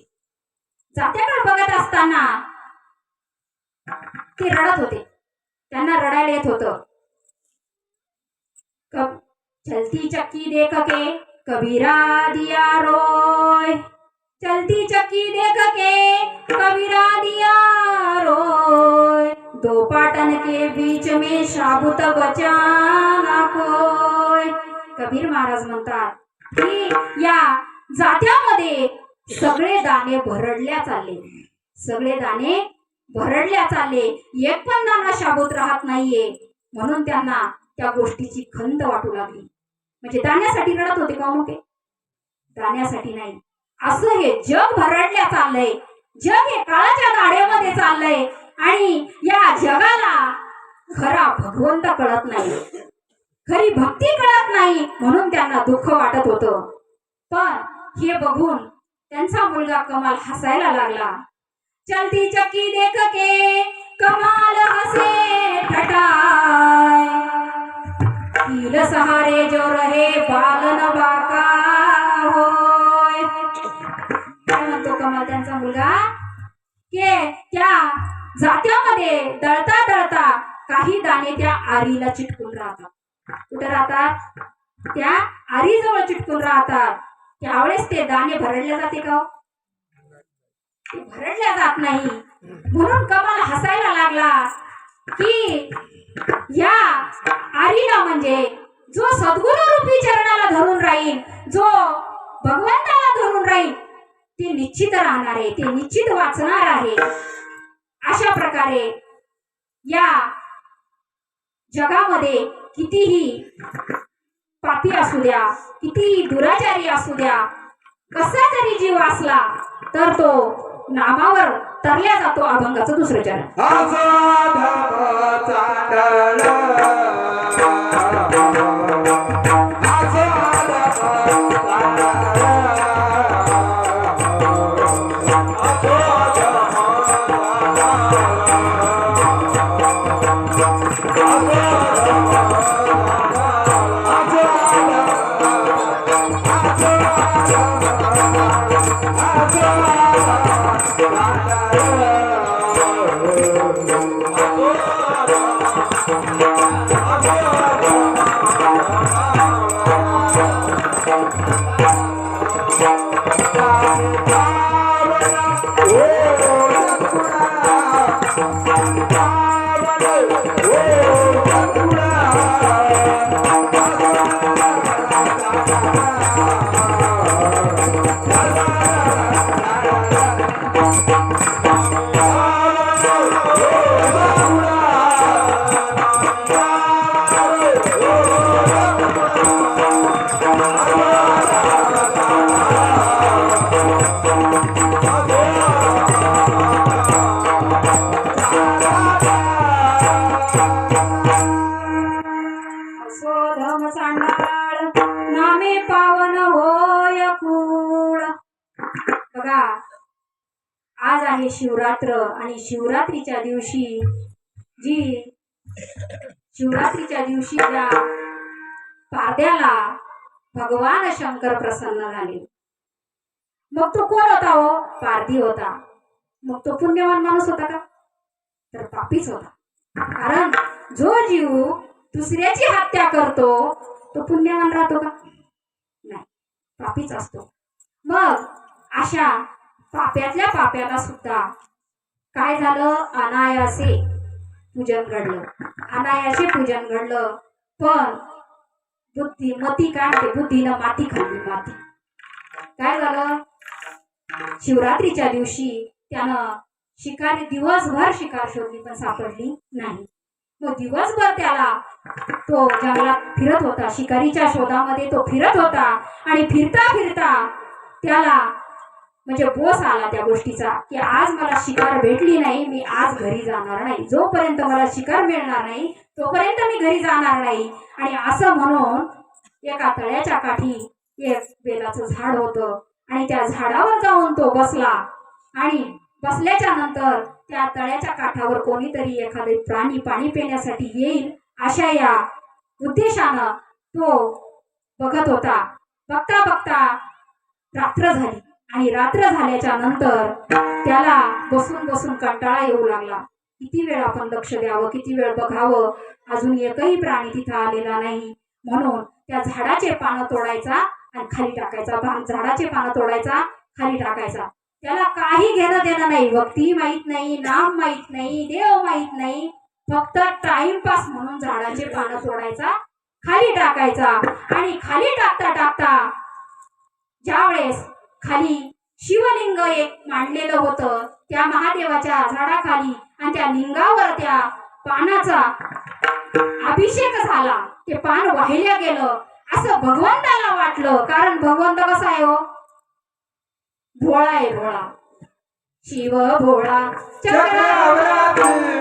जात्याकडे बघत असताना ते रडत होते. त्यांना रडायला येत होतं. चलती चक्की देख के कबीरा दिया रोय, चलती चक्की देख के कबीरा दिया रोय, दो पाटन के बीच में शाबुत बचाना कोय. कबीर महाराज म्हणतात की या जात्यामध्ये सगळे दाणे भरडल्या चालले, सगळे दाणे भरडल्या चालले, एक पण दाणा शाबूत राहत नाहीये. म्हणून त्यांना त्या गोष्टीची खंत वाटू लागली. म्हणजे दाण्यासाठी रडत होते का मग? दाण्यासाठी नाही. असं हे जग भरडल्या चाललंय. जग हे काळाच्या गाड्यामध्ये चाललंय आणि या जगाला खरा भगवंत कळत नाही, खरी भक्ती कळत नाही. म्हणून त्यांना दुःख वाटत होतं. पण हे बघून त्यांचा मुलगा कमाल हसायला लागला. चलती चक्की देख के कमाल हसे ठटाय, कील सहारे जो रहे बालन बाका होय. काय म्हणतो कमाल त्यांचा मुलगा? के त्या जात्यामध्ये दळता दळता काही दाणे त्या आरीला चिटकून राहतात. कुठे राहतात? त्या आरीजवळ चिटकून राहतात. त्यावेळेस ते दाणे भरडले जाते का? भरडल्या जात नाही. म्हणून कमाल हसायला लागला की या आरीला, म्हणजे जो सद्गुरू रूपी चरणाला धरून राहील, जो भगवंताला धरून राहील, ते निश्चित राहणार आहे, ते निश्चित वाचणार आहे. अशा प्रकारे या जगामध्ये कितीही पापी असू द्या, कितीही दुराचारी असू द्या, कसा जरी जीव असला तर तो नामावर तरल्या जातो. अभंगाचं दुसरं चरण. Oh, उत्तम चांडाळ नामे पावन होय कुळ. बघा, आज आहे शिवरात्र आणि शिवरात्रीच्या दिवशी त्या पारद्याला भगवान शंकर प्रसन्न झाले. मग तो कोण होता हो? पारधी होता. मग तो पुण्यवान माणूस होता का? तर पापीच होता. कारण जो जीव दुसऱ्याची हत्या करतो तो पुण्यवान राहतो का? नाही, पापीच असतो. मग अशा पाप्यातल्या पाप्याला सुद्धा काय झालं? अनायासे पूजन घडलं. अनायासे पूजन घडलं. पण बुद्धिमती काय म्हणते? बुद्धीनं माती खाल्ली. माती. काय झालं? शिवरात्रीच्या दिवशी त्यानं शिकारी दिवसभर शिकार शोधली पण सापडली नाही. मग दिवसभर त्याला तो जंगलात फिरत होता. शिकारीच्या शोधामध्ये तो फिरत होता आणि फिरता फिरता त्याला म्हणजे बोस आला त्या गोष्टीचा की आज मला शिकार भेटली नाही, मी आज घरी जाणार नाही. जोपर्यंत मला शिकार मिळणार नाही तोपर्यंत मी घरी जाणार नाही. आणि असं म्हणून एका तळ्याच्या काठी एक बेलाचं झाड होतं आणि त्या झाडावर जाऊन तो बसला. आणि बसल्याच्या नंतर त्या तळ्याच्या काठावर कोणीतरी एखादे प्राणी पाणी पिण्यासाठी येईल अशा या उद्देशानं तो बघत होता. बघता बघता रात्र झाली आणि रात्र झाल्याच्या नंतर त्याला बसून बसून कंटाळा येऊ लागला. किती वेळ आपण लक्ष द्यावं, किती वेळ बघावं, अजून एकही प्राणी तिथं आलेला नाही. म्हणून त्या झाडाचे पानं तोडायचा आणि खाली टाकायचा. झाडाचे पानं तोडायचा, खाली टाकायचा. त्याला काही घेणं देणं नाही. भक्ती माहित नाही, नाम माहित नाही, देव माहित नाही. फक्त टाइमपास म्हणून झाडाचे पानं तोडायचा, खाली टाकायचा. आणि खाली टाकता टाकता ज्या वेळेस खाली शिवलिंग एक मांडलेलं होतं त्या महादेवाच्या झाडाखाली आणि त्या लिंगावर त्या पानाचा अभिषेक झाला, ते पान वाहिल्या गेलं असं भगवंताला वाटलं. कारण भगवंत कसा आहे हो? भोळा आहे. भोळा शिव भोळा चक्रावरती.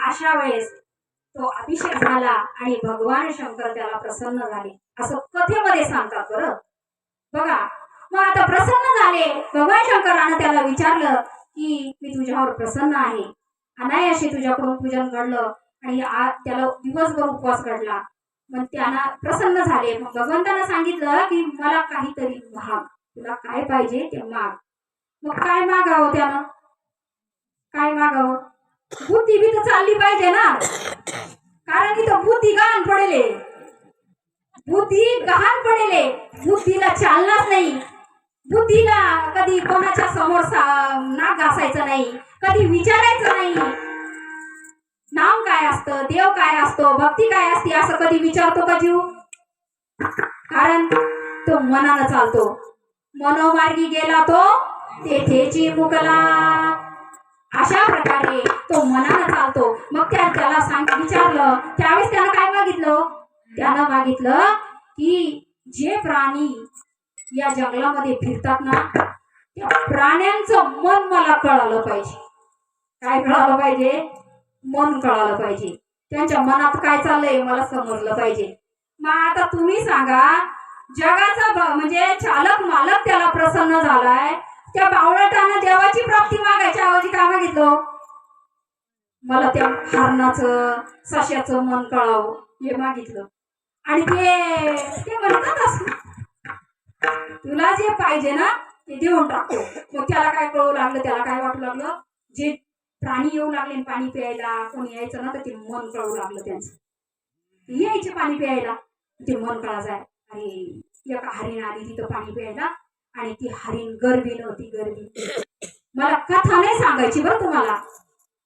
अशा वेळेस तो अभिषेक झाला आणि भगवान शंकर त्याला प्रसन्न झाले असं कथेमध्ये सांगतात. बरं बघा, मग आता प्रसन्न झाले भगवान शंकरानं त्याला विचारलं की मी तुझ्यावर प्रसन्न आहे. अनायासे तुझ्याकडून पूजन घडलं आणि त्याला दिवसभर उपवास घडला. मग त्यांना प्रसन्न झाले. मग भगवंतानं सांगितलं की मला काहीतरी माग, तुला काय पाहिजे ते माग. मग काय मागावं त्यानं? काय मागावं? बुद्धी बी तर चालली पाहिजे ना. कारण इथं बुद्धी गहाण पडेले. बुद्धी गहाण पडेले. बुद्धीला चालनाच नाही. बुद्धीला कधी कोणाच्या समोर नाक घासायचं नाही, कधी विचारायचं नाही. नाम काय असतं, देव काय असतो, भक्ती काय असते असं कधी विचारतो का जीव? कारण तो मनानं चालतो. मनोमार्गी गेला तो तेथेची मुकला. अशा प्रकारे तो मनानं चालतो. मग त्याला विचारलं त्यावेळेस त्यानं काय मागितलं? त्यानं मागितलं की जे प्राणी या जंगलामध्ये फिरतात ना त्या प्राण्यांचं मन मला कळालं पाहिजे. काय कळालं पाहिजे? मन कळालं पाहिजे. त्यांच्या मनात काय चाललंय मला समजलं पाहिजे. मग आता तुम्ही सांगा, जगाचा म्हणजे चालक मालक त्याला प्रसन्न झालाय, त्या बावळटानं देवाची प्राप्ती मागायच्या ऐवजी काय मागितलं? मला त्या हरणाचं सश्याचं मन कळावं हे मागितलं. आणि ते म्हणतातच तुला जे पाहिजे ना ते देऊन टाकतो. मग त्याला काय कळू लागलं, त्याला काय वाटू लागलं? जे प्राणी येऊ लागले पाणी प्यायला, कोणी यायचं ना तर ते मन कळू लागलं त्यांचं. यायचे पाणी प्यायला, ते मन कळायचं. अरे एक हरिण आली तिथं पाणी प्यायला आणि ती हरिण गरबी नव्हती, गरबी. मला कथा नाही सांगायची बरं तुम्हाला,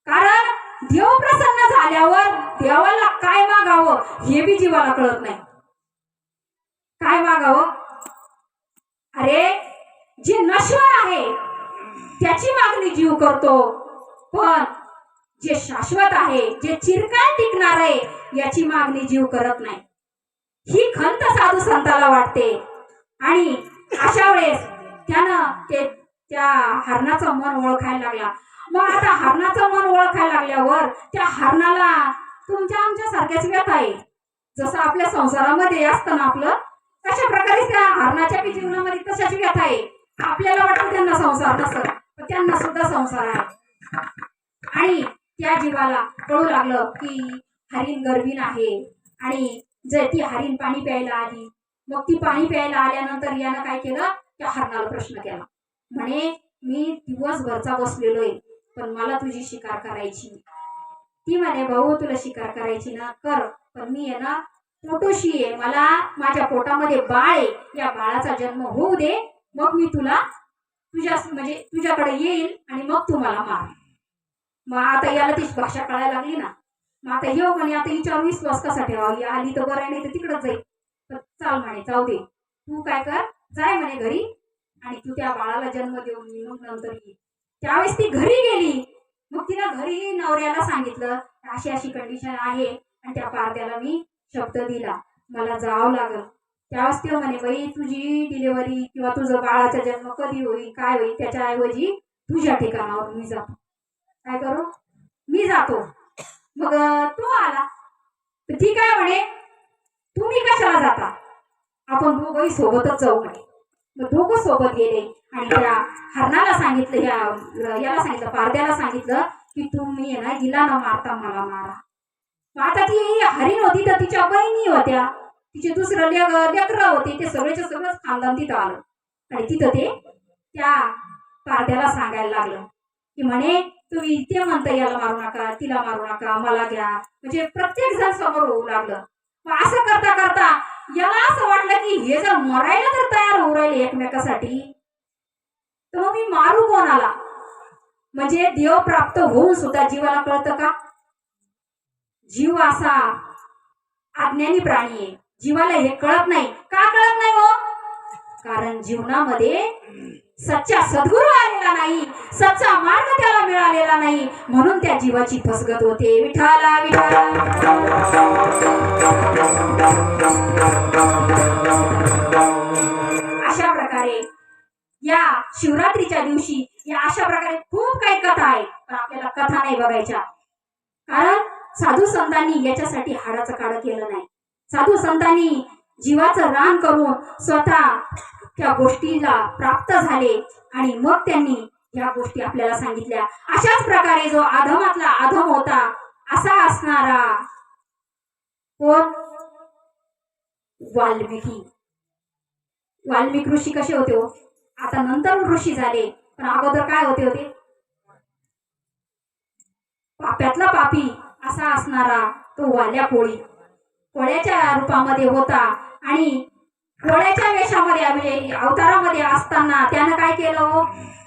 कारण देव प्रसन्न झाल्यावर देवाला काय मागावं हे बी जीवाला कळत नाही. काय मागावं? अरे जे नश्वर आहे त्याची मागणी जीव करतो, पण जे शाश्वत आहे, जे चिरकाल टिकणार आहे याची मागणी जीव करत नाही. ही खंत साधू संताला वाटते आणि अशा वेळेस त्यानं त्या हरणाचं मन ओळखायला लागला. मग आता हरणाचं मन ओळखायला लागल्यावर त्या हरणाला तुमच्या आमच्या सारख्याच व्यथा आहे. जसं आपल्या संसारामध्ये असतं ना आपलं, तशा प्रकारे त्या हरणाच्या बी जीवनामध्ये तशाच व्यथा आहे. आपल्याला वाटतं त्यांना संसार नसत, पण त्यांना सुद्धा संसार आहे. आणि त्या जीवाला कळू लागलं की हरिण गर्भीण आहे आणि जर ती हरिण पाणी प्यायला आली, मग ती पाणी प्यायला आल्यानंतर यानं काय केलं, त्या हरणाला प्रश्न केला. म्हणे मी दिवसभरचा बसलेलो आहे, पण मला तुझी शिकार करायची. ती म्हणे भाऊ तुला शिकार करायची ना कर, पण मी आहे ना पोटोशी आहे, मला माझ्या पोटामध्ये बाळ आहे, या बाळाचा जन्म होऊ दे, मग मी तुला तुझ्याकडे येईल आणि मग तू मला मार. मग आता याला ती भाषा कळायला लागली ना. मग आता येऊ म्हणे, आता हिच्यावर विश्वास कसा ठेवावा, ही आली तर बरं, नाही तर तिकडच जाईल. तर चाल म्हणे, जाऊ दे, तू काय कर, जाय म्हणे घरी आणि तू त्या बाळाला जन्म देऊन ये, मग नंतर ये. त्यावेळेस ती घरी गेली. मग तिनं घरी नवऱ्याला सांगितलं अशी अशी कंडिशन आहे आणि त्या पारद्याला मी शब्द दिला, मला जावं लागल. त्यावेळेस ते म्हणे बाई तुझी डिलिव्हरी किंवा तुझं बाळाचा जन्म कधी होईल काय होईल त्याच्याऐवजी तुझ्या ठिकाणावर मी जातो. काय करू, मी जातो. मग तो आला तर ठीक आहे म्हणे, तुम्ही कशाला जाता, आपण दोघंही सोबतच जाऊ म्हणे. मग दोघं सोबत गेले आणि त्या हरणाला सांगितलं, याला सांगितलं, पारद्याला सांगितलं की तुम्ही ना हिला न मारता मला मारा. आता ती हरिण होती तर तिच्या बहिणी होत्या, तिचे दुसरं लेकरं होते, ते सगळेच्या सगळंच खानदान तिथं आलं आणि तिथं ते त्या पारद्याला सांगायला लागलं की म्हणे तुम्ही ते म्हणता याला मारू नका, तिला मारू नका, मला घ्या. म्हणजे प्रत्येक जण समोर होऊ लागलं. मग असं करता करता याला असं वाटलं की हे जर मरायला तर तयार होऊ राहिले एकमेकासाठी, तर मग मी मारू कोणाला. म्हणजे देव प्राप्त होऊन सुद्धा जीवाला कळतं का? जीव असा अज्ञानी प्राणी आहे, जीवाला हे कळत नाही. का कळत नाही हो? कारण जीवनामध्ये सच्चा सद्गुरू आलेला नाही, सच्चा मार्ग त्याला मिळालेला नाही, म्हणून त्या जीवाची फसगत होते. विठाला विठाला. अशा प्रकारे या शिवरात्रीच्या दिवशी या अशा प्रकारे खूप काही कथा आहे, पण आपल्याला कथा नाही बघायच्या, कारण साधू संतांनी याच्यासाठी हाडाचं काढ केलं नाही. साधू संतांनी जीवाचं रान करून स्वतः त्या गोष्टीला प्राप्त झाले आणि मग त्यांनी ह्या गोष्टी आपल्याला सांगितल्या. अशाच प्रकारे जो अधमातला अधम होता असा असणारा कोण? वाल्मिकी. वाल्मिक ऋषी कसे होते हो? आता नंतर ऋषी झाले, पण अगोदर काय होते? पाप्यातला पापी असा असणारा तो वाल्या कोळ्याच्या रूपामध्ये होता आणि कोळ्याच्या वेशामध्ये अवतारामध्ये असताना त्यानं काय केलं?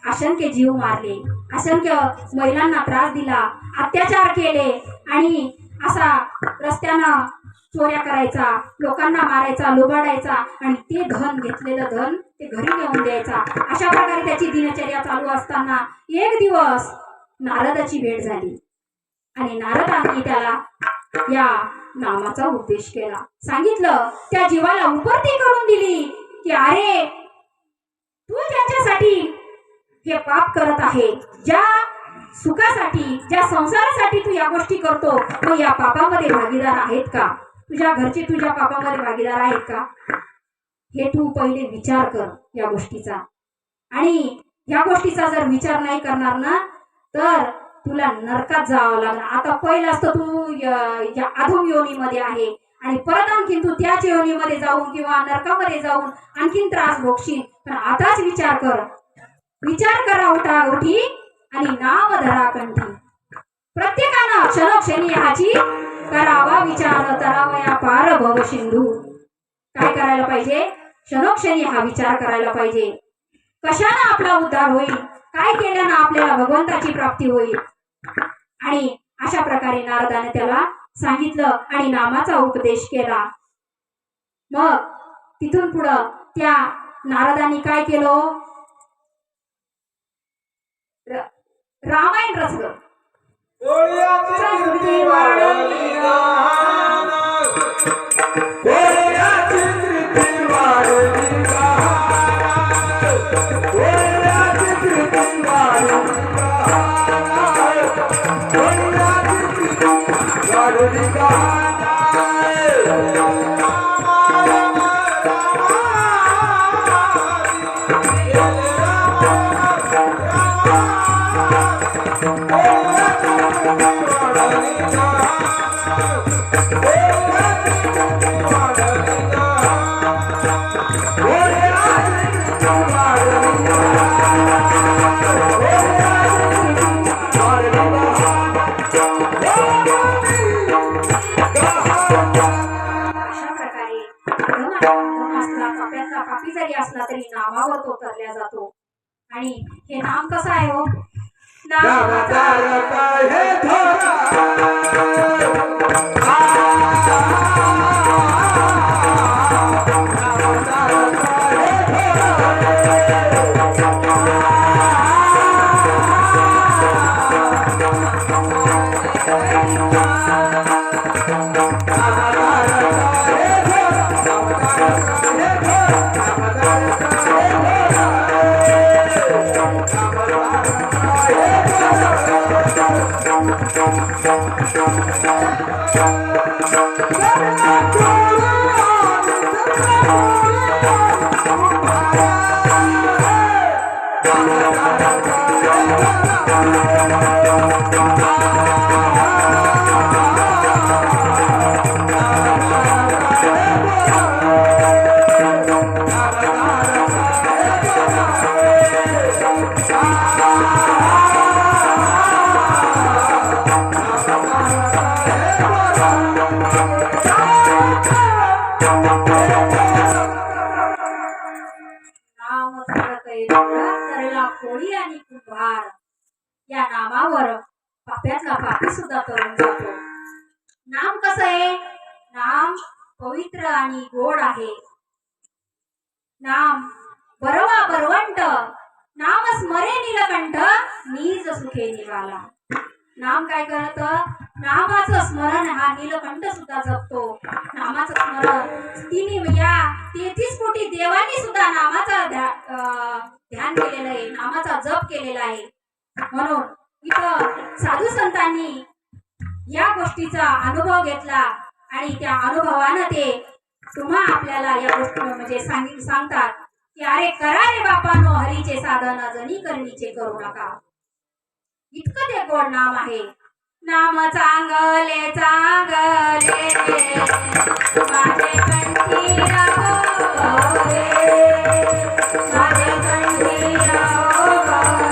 असंख्य जीव मारले, असंख्य महिलांना त्रास दिला, अत्याचार केले आणि असा रस्त्यानं चोऱ्या करायचा, लोकांना मारायचा, लुबाडायचा आणि ते धन घेतलेलं धन ते घरी नेऊन द्यायचा. अशा प्रकारे त्याची दिनचर्या चालू असताना एक दिवस नारदाची भेट झाली आणि नारदांनी त्याला या नामाचा उपदेश केला, सांगितलं, त्या जीवाला उपरती करून दिली की अरे तू ज्याच्यासाठी हे पाप करत आहे, ज्या सुखासाठी, ज्या संसारासाठी तू या गोष्टी करतो, मग या पापामध्ये भागीदार आहेत का? तुझ्या घरचे तुझ्या पापामध्ये भागीदार आहेत का? हे तू पहिले विचार कर या गोष्टीचा. आणि या गोष्टीचा जर विचार नाही करणार ना तर तुला नरकात जावं लागणार. आता पहिलाच तर तू या अधम योनीमध्ये आहे आणि परत आणखीन तू त्याच योनीमध्ये जाऊन किंवा नरकामध्ये जाऊन आणखीन त्रास भोगशील. पण आताच विचार करा उठाउठी आणि नाम धरा कंठी. प्रत्येकानं क्षणोक्षणी ह्याची करावा विचार, तरावया पार भव सिंधू. काय करायला पाहिजे? क्षणोक्षणी हा विचार करायला पाहिजे. कशाने आपला उद्धार होईल, काय केल्यानं आपल्याला भगवंताची प्राप्ती होईल. आणि अशा प्रकारे नारदाने त्याला सांगितलं आणि नामाचा उपदेश केला. मग तिथून पुढं त्या नारदांनी काय केलं, रामायण रचलं. कोळ्याची कीर्ती वाढली गाण, कोळ्याची कीर्ती वाढली गाण, कोळ्याची कीर्ती वाढली गाण, कोळ्याची कीर्ती वाढली गाण. पापी जरी असला तरी नामावर तो तरल्या जातो. आणि हे नाम कसं आहे हो, नामाचा रथ हे थोरा, कोळी आणि कुंभार या नामावर पाप्यातला पापी सुद्धा तरुण जातो. नाम कसं आहे, नाम पवित्र आणि गोड आहे. नाम बरवा बरवंट, नाम स्मरे नीलकंठ, नीज सुखे निवाला. नाम काय करत, नामाचं स्मरण हा नीलकंठ सुद्धा जपतो. नामाचं स्मरण तिने या 33 कोटी देवांनी सुद्धा नामाचा ध्यान केलेलं आहे, नामाचा जप केलेला आहे. म्हणून इथं साधू संतांनी या गोष्टीचा अनुभव घेतला आणि त्या अनुभवानं ते तुम्हा आपल्याला या गोष्टी म्हणजे सांगतात की अरे करा रे बापानो हरीचे साधन, जणी करणीचे करू नका. इतकं ते गोड नाम आहे. नाम चांगले चांगले माझे कंठी राहो रे, माझे कंठी राहो रे,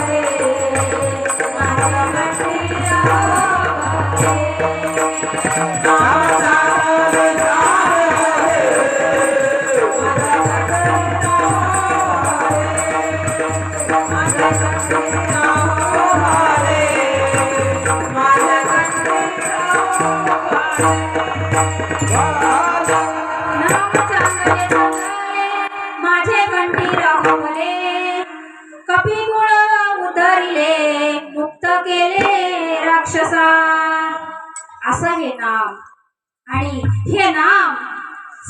माझे कंठी राहो माझे कंठी राहुले, कपी गुण उधरिले, मुक्त केले राक्षसा. असं हे नाम. आणि हे नाम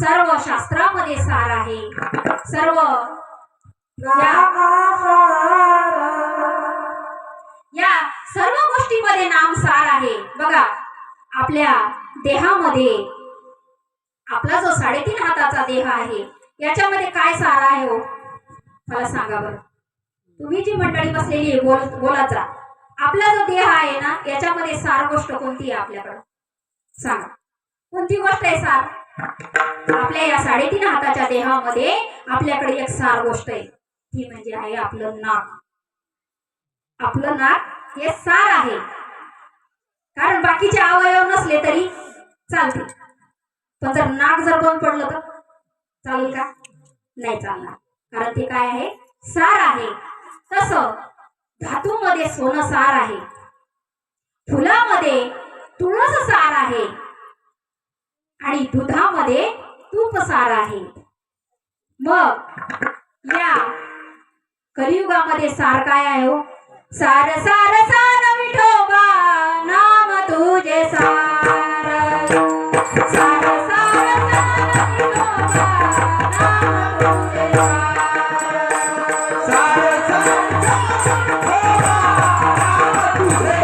सर्व शास्त्रामध्ये सार आहे. सर्व या सर्व गोष्टीमध्ये नाम सार आहे. बघा आपल्या देहामध्ये आपला जो 3.5 हाताचा देह आहे याच्यामध्ये काय सार आहे हो, मला सांगा बरं. तुम्ही जी मंडळी बसलेली आहे बोलत जा. आपला जो देह आहे ना याच्यामध्ये सार गोष्ट कोणती आहे आपल्याकडे, सांगा कोणती गोष्ट आहे सार. आपल्या या 3.5 हाताच्या देहामध्ये आपल्याकडे एक सार गोष्ट आहे, ती म्हणजे आहे आपलं नाक. आपलं नाक हे सार आहे. कारण बाकीचे अवयव नसले तरी चालते, पण जर नाक जर बंद पडलं तर चालेल का, नाही चालणार, कारण ते काय आहे, सार आहे. तसं धातूमध्ये सोनं सार आहे, फुलामध्ये तुळस सार आहे आणि दुधामध्ये तूप सार आहे. मग या कलियुगामध्ये सार काय आहे हो? सार सार सार विठोबा नाम तुझे सार, सार सार सार विठोबा नाम तुझे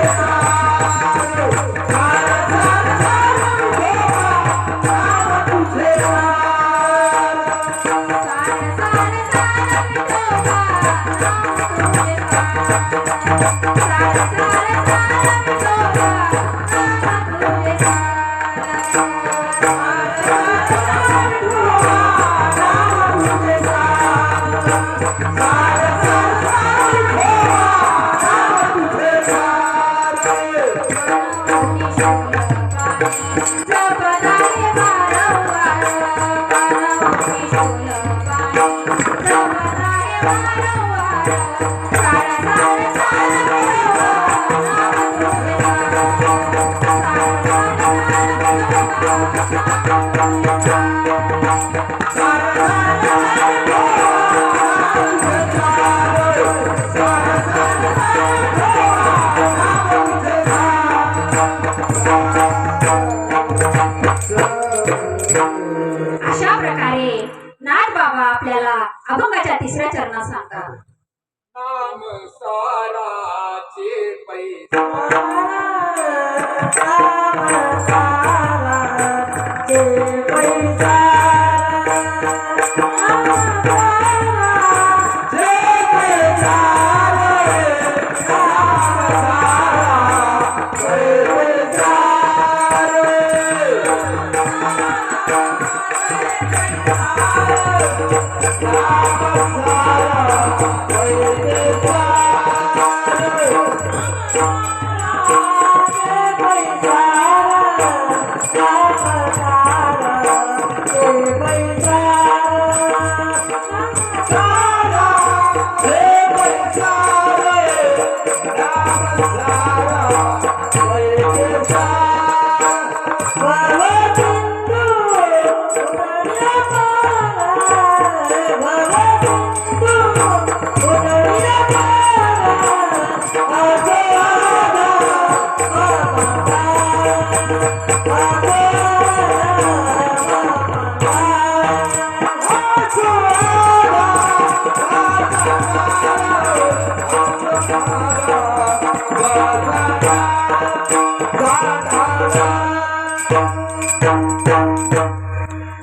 अशा प्रकारे नाथबाबा आपल्याला अभंगाच्या तिसऱ्या चरणात सांगतात. नाम साराचे पैसा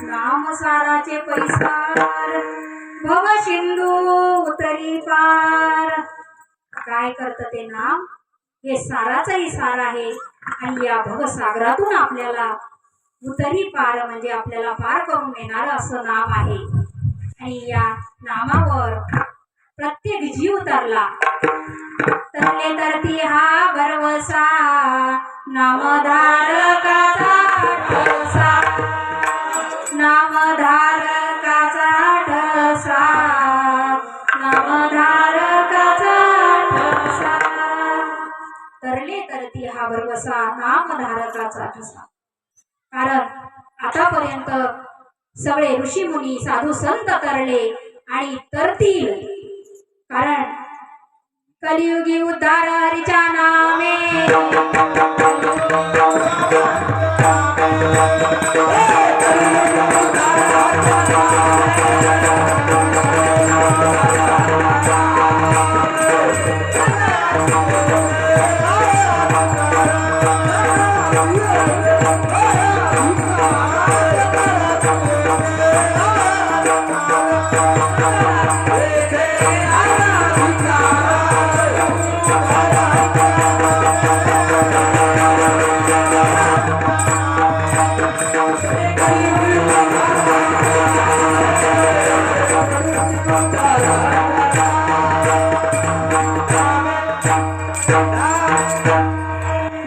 नामसाराचे पैसार भव सिंधू उतरी पार. काय करत ते नाम? हे साराचंही सार आहे आणि या भवसागरातून आपल्याला उतरी पार म्हणजे आपल्याला पार करून येणार असं नाम आहे. आणि या नामावर प्रत्येक जीव तरला, तरले तरती हा भरवसा नामधारकाचा ठसा, नामधारकाचा ठसा, नामधारकाचा ठसा. तरले तरती हा भरवसा नामधारकाचा ठसा. कारण आतापर्यंत सगळे ऋषी मुनी साधू संत तरले आणि तरतील, कारण कलियुगी उद्धार हरीच्या नामे.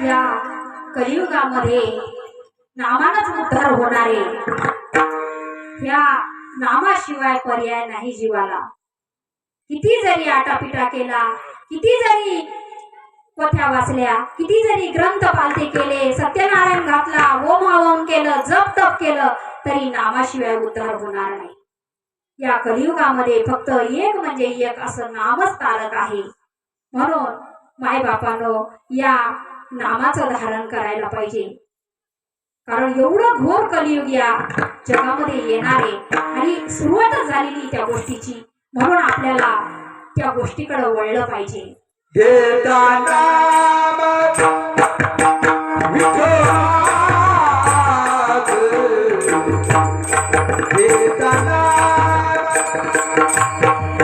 या कलियुगामध्ये नामानच उद्धार होणारे, या नामाशिवाय पर्याय नाही जीवाला. किती जरी आटापिटा केला, किती जरी पोथ्या वाचल्या, किती जरी ग्रंथ पालथे केले, सत्यनारायण घातला, ओम हवम केलं, जप तप केलं, तरी नामाशिवाय उद्धार होणार नाही. या कलियुगामध्ये फक्त एक म्हणजे एक असं नामच तारक आहे. म्हणून मायबापांनो या नामाचं धारण करायला पाहिजे. कारण एवढं घोर कलियुग या जगामध्ये येणार आहे आणि सुरुवातच झालेली त्या गोष्टीची. म्हणून आपल्याला त्या गोष्टीकडे वळलं पाहिजे. घेता नाम विठोबाचं, घेता नाम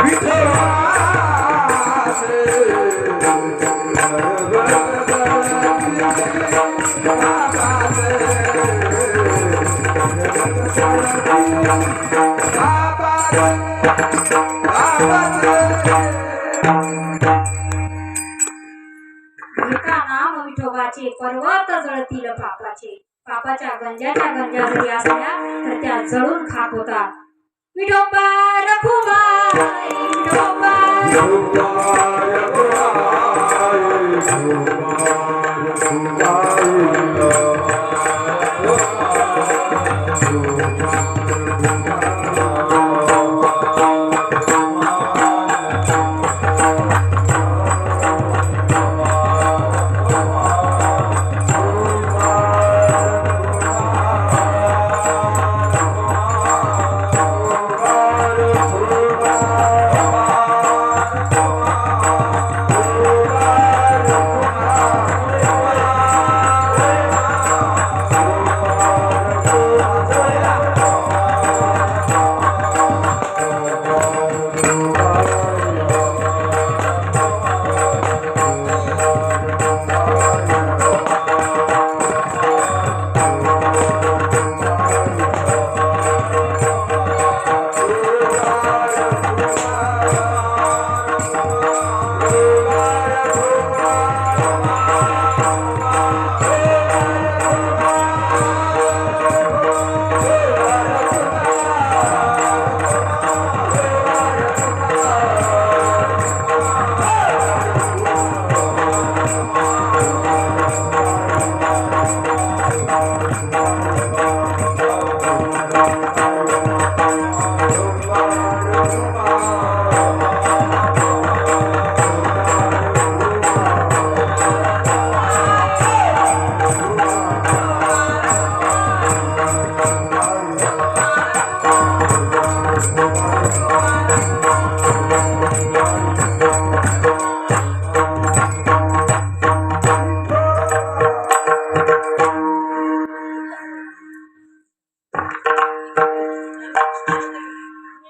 विठोबाचं, एका नाम विठोबाचे पर्वत जळतील पापाचे. पापाच्या गंजाच्या गंजा जरी असल्या तर त्या जळून खाक होतात. विठोबा रखुमाई, विठोबा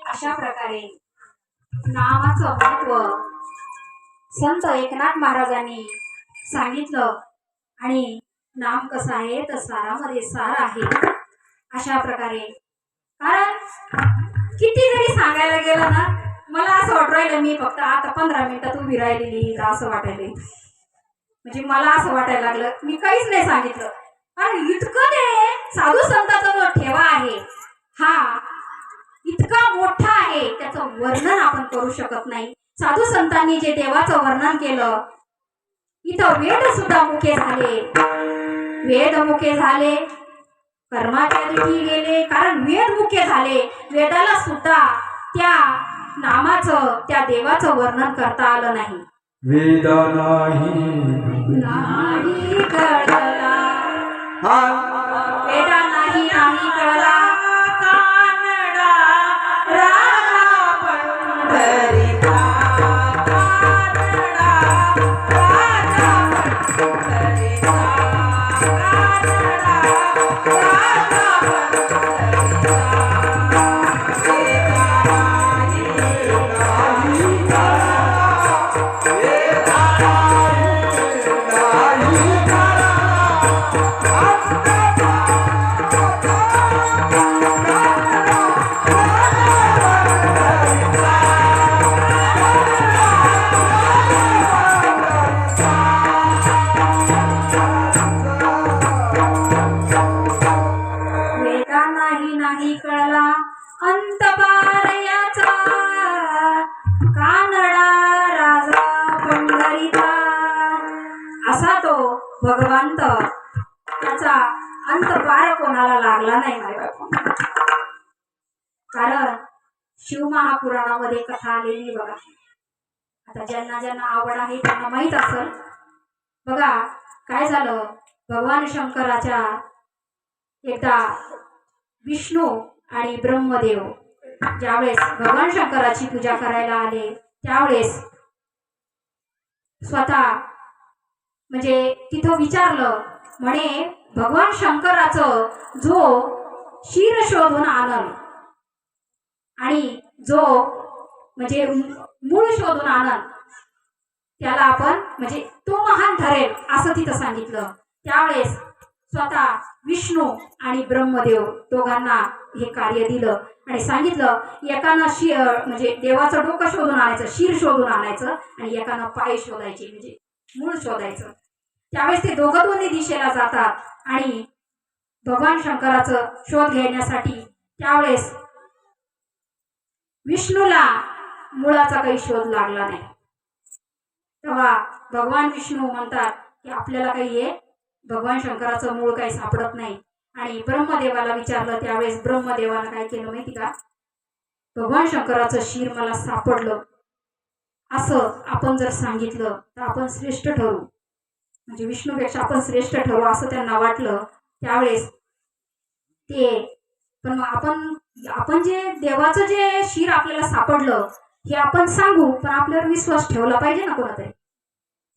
अशा प्रकारे नामाचं महत्व संत एकनाथ महाराजांनी सांगितलं. आणि नाम कसं आहे तर सारामध्ये सार आहे. अशा प्रकारे कारण किती जरी सांगायला गेलं ना, मला असं वाटू राहिलं मी फक्त आता 15 मिनिटात उभी राहिलेली असं वाटायला. म्हणजे मला असं वाटायला लागलं मी काहीच नाही सांगितलं. आणि इतकं ते साधू संतांचा जो ठेवा आहे हा इतका मोठा आहे, त्याचं वर्णन आपण करू शकत नाही. साधू संतांनी जे देवाचं वर्णन केलं, इथं वेद सुद्धा मुखे झाले, वेद मुखे झाले, कर्माच्या दिठी गेले. कारण वेद मुखे झाले, वेदाला सुद्धा त्या नामाचं त्या देवाचं वर्णन करता आलं नाही. वेद नाही कळला, हा वेद नाही कळला, कानडा राजा पंढरीचा, कानडा राजा पंढरीचा, कानडा राजा पंढरीचा. वेदा नाही कळला, अंत लागला नाही माझ्या बायकोला. कारण शिवमहापुराणामध्ये कथा आलेली बघा. आता ज्यांना ज्यांना आवड आहे त्यांना माहीत असेल. बघा काय झालं, भगवान शंकराच्या एकदा विष्णू आणि ब्रह्मदेव ज्यावेळेस भगवान शंकराची पूजा करायला आले त्यावेळेस स्वतः म्हणजे तिथं विचारलं, म्हणे भगवान शंकराचं जो शिर शोधून आणल आणि जो म्हणजे मूळ शोधून आणल त्याला आपण म्हणजे तो महान ठरेल असं तिथं सांगितलं. त्यावेळेस स्वतः विष्णू आणि ब्रह्मदेव दोघांना हे कार्य दिलं आणि सांगितलं, एकानं म्हणजे देवाचं डोकं शोधून आणायचं, शिर शोधून आणायचं आणि एकानं पाय शोधायचे म्हणजे मूळ शोधायचं. त्यावेळेस ते दोघं दोन्ही दिशेला जातात आणि भगवान शंकराचं शोध घेण्यासाठी त्यावेळेस विष्णूला मुळाचा काही शोध लागला नाही. तेव्हा भगवान विष्णू म्हणतात की आपल्याला काही हे भगवान शंकराचं मूळ काही सापडत नाही. आणि ब्रह्मदेवाला विचारलं त्यावेळेस ब्रह्मदेवानं काय केलं माहिती का, भगवान शंकराचं शिर मला सापडलं असं आपण जर सांगितलं तर आपण श्रेष्ठ ठरू, म्हणजे विष्णूपेक्षा आपण श्रेष्ठ ठरू असं त्यांना वाटलं. त्यावेळेस ते पण आपण जे देवाचं जे शिर आपल्याला सापडलं हे आपण सांगू, पण आपल्यावर विश्वास ठेवला पाहिजे ना, कोणातरी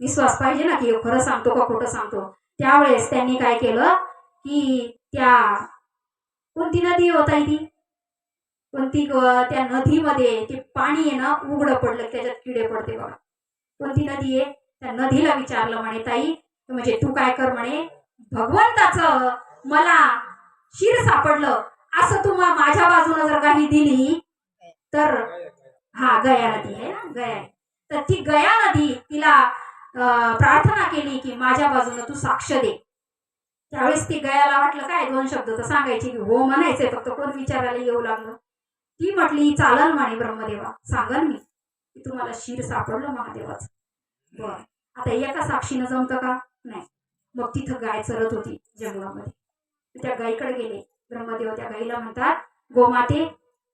विश्वास पाहिजे ना की खरं सांगतो का खोटं सांगतो. त्यावेळेस त्यांनी काय केलं की त्या कोणती नदी होता ती कोणती त्या नदीमध्ये ते पाणी आहे ना उघडं पडलं, त्याच्यात किडे पडते बघा. कोणती नदी आहे त्या नदीला विचारलं, म्हणे ताई म्हणजे तू काय कर, म्हणे भगवंताचं मला शिर सापडलं असं तू माझ्या बाजूने जर काही दिली तर, हा गया नदी आहे ना, गया, तर ती गया नदी तिला प्रार्थना केली की माझ्या बाजूने तू साक्ष दे. त्यावेळेस ती गयाला वाटलं काय दोन शब्द तर सांगायचे की हो म्हणायचंय, फक्त कोण विचारायला येऊ लागलं. ती म्हटली चालन म्हणे ब्रह्मदेवा, सांगन मी की तुम्हाला शिर सापडलं महादेवाचं. बर, आता एका साक्षीनं जमतं का नाही. मग तिथं गाय चरत होती जंगलामध्ये, त्या गायीकडे गेले ब्रह्मदेव. त्या गायीला म्हणतात, गोमाते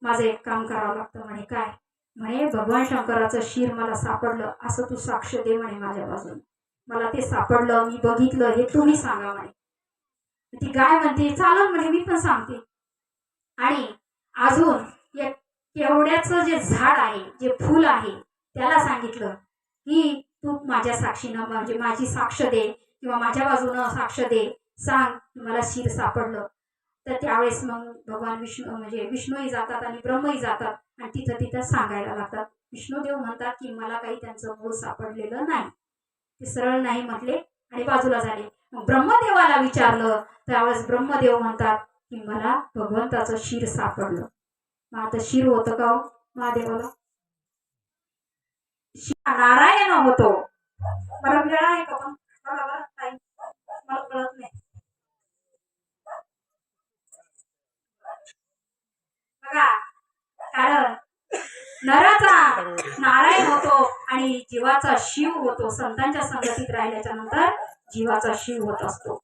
माझं एक काम करावं लागतं. म्हणे काय, म्हणे भगवान शंकराचं शिर मला सापडलं असं तू साक्ष दे म्हणे माझ्या बाजून, मला ते सापडलं, मी बघितलं, हे तुम्ही सांगा म्हणे. ती गाय म्हणते चालन म्हणे मी पण सांगते. आणि अजून एक केवड्याचं जे झाड आहे, जे फूल आहे, त्याला सांगितलं की तू माझ्या साक्षीनं म्हणजे माझी साक्ष दे किंवा माझ्या बाजूनं साक्ष दे, सांग की मला शिर सापडलं. तर त्यावेळेस मग भगवान विष्णू म्हणजे विष्णूही जातात आणि ब्रह्मही जातात आणि तिथं सांगायला लागतात. विष्णुदेव म्हणतात की मला काही त्यांचं मूळ सापडलेलं नाही, ते सरळ नाही म्हटले आणि बाजूला झाले. मग ब्रह्मदेवाला विचारलं त्यावेळेस ब्रह्मदेव म्हणतात की मला भगवंताचं शिर सापडलं. मग आता शिर होतं का महादेवाला, नारायण होतो. मला वेळ आहे का पण बरोबर नाही, मला कळत नाही बघा. कारण नराचा नारायण होतो आणि जीवाचा शिव होतो. संतांच्या संगतीत राहिल्याच्या नंतर जीवाचा शिव होत असतो.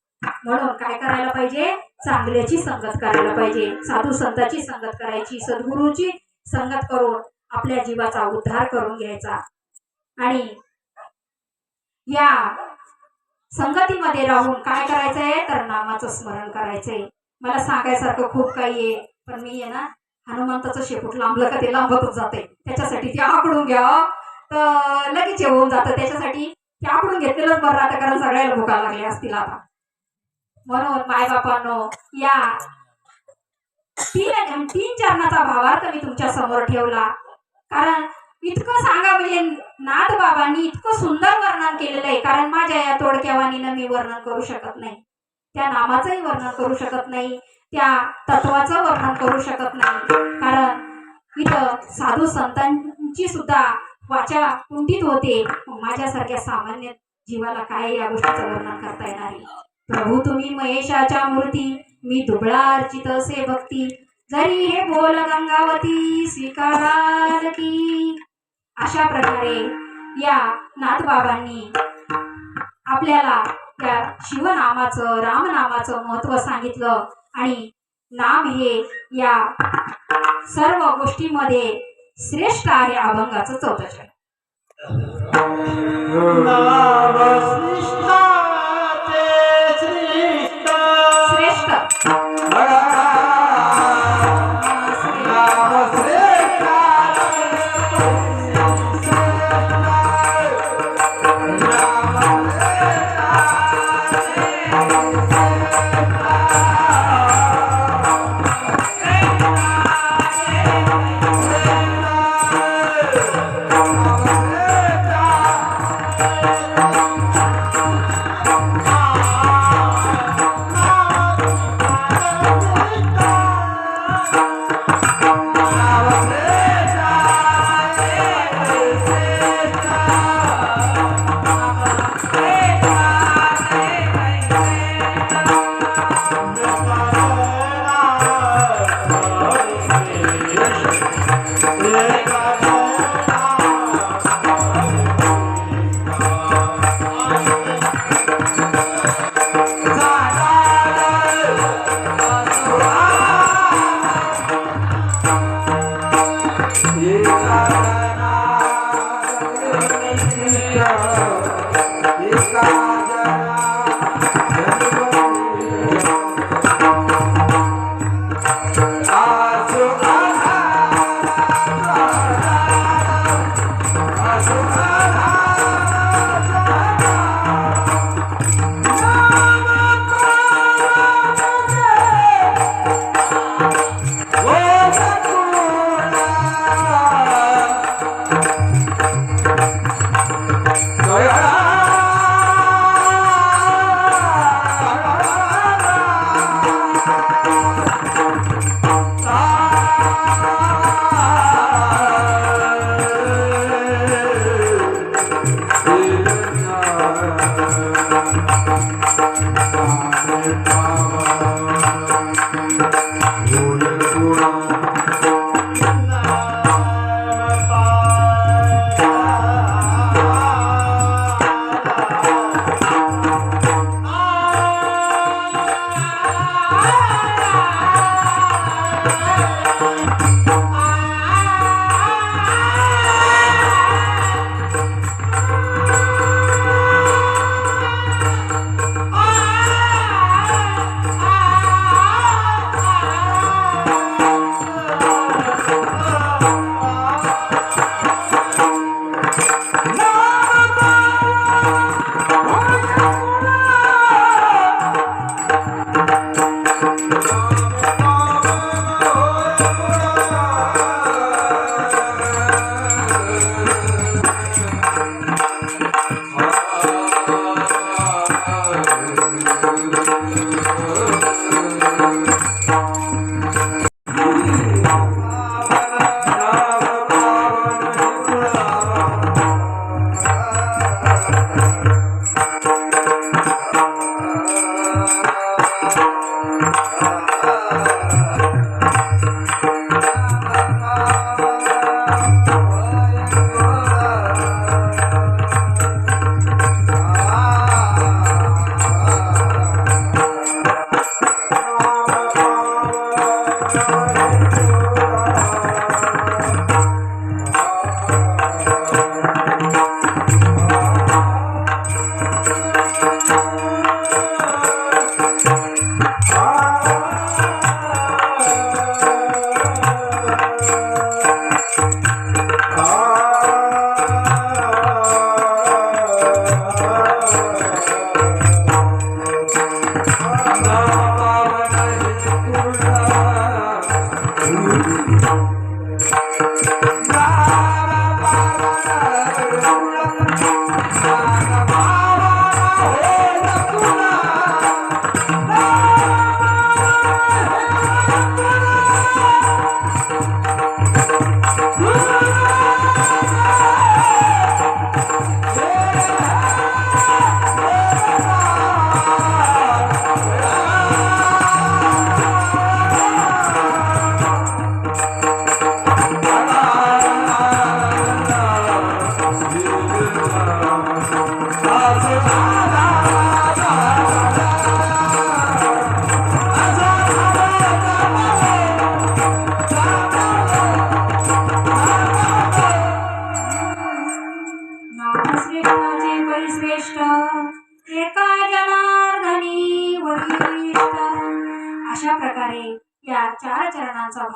म्हणून काय करायला पाहिजे, चांगल्याची संगत करायला पाहिजे, साधू संतांची संगत करायची, सद्गुरूची संगत करून आपल्या जीवाचा उद्धार करून घ्यायचा. आणि या संगतीमध्ये राहून काय करायचंय तर नामाचं स्मरण करायचंय. मला सांगायसारखं खूप काही आहे, पण मी आहे ना हनुमंताचं शेपूट लांबलं का ते लांबतच जाते. त्याच्यासाठी ते आकडून घ्या तर लगेच येऊन जातं. त्याच्यासाठी ते आकडून घेतलेलंच बरं राहतं, कारण सगळ्याला भुका लागल्या असतील आता. म्हणून मायबापांनो या तीन चरणाचा भावार्थ मी तुमच्या समोर ठेवला. कारण इतकं सांगा म्हणजे नाथ बाबांनी इतकं सुंदर वर्णन केलेलं आहे. कारण माझ्या या तोडक्यावानीनं मी वर्णन करू शकत नाही, त्या नामाचंही वर्णन करू शकत नाही, त्या तत्वाचं वर्णन करू शकत नाही. कारण इथं साधू संतांची सुद्धा वाचा कुंठित होते. माझ्यासारख्या सामान्य जीवाला काय या गोष्टीचं वर्णन करता येणार आहे. प्रभू तुम्ही महेशाच्या मूर्ती, मी दुबळा अर्चित असे भक्ती, जरी हे बोल गंगावती स्वीकाराल की. अशा प्रकारे या नाथबाबांनी आपल्याला या शिवनामाचं रामनामाचं महत्त्व सांगितलं आणि नाम हे या सर्व गोष्टींमध्ये श्रेष्ठ आहे अभंगाचं चौथं चरण. नाम श्रेष्ठाचे श्रेष्ठ श्रेष्ठ नाम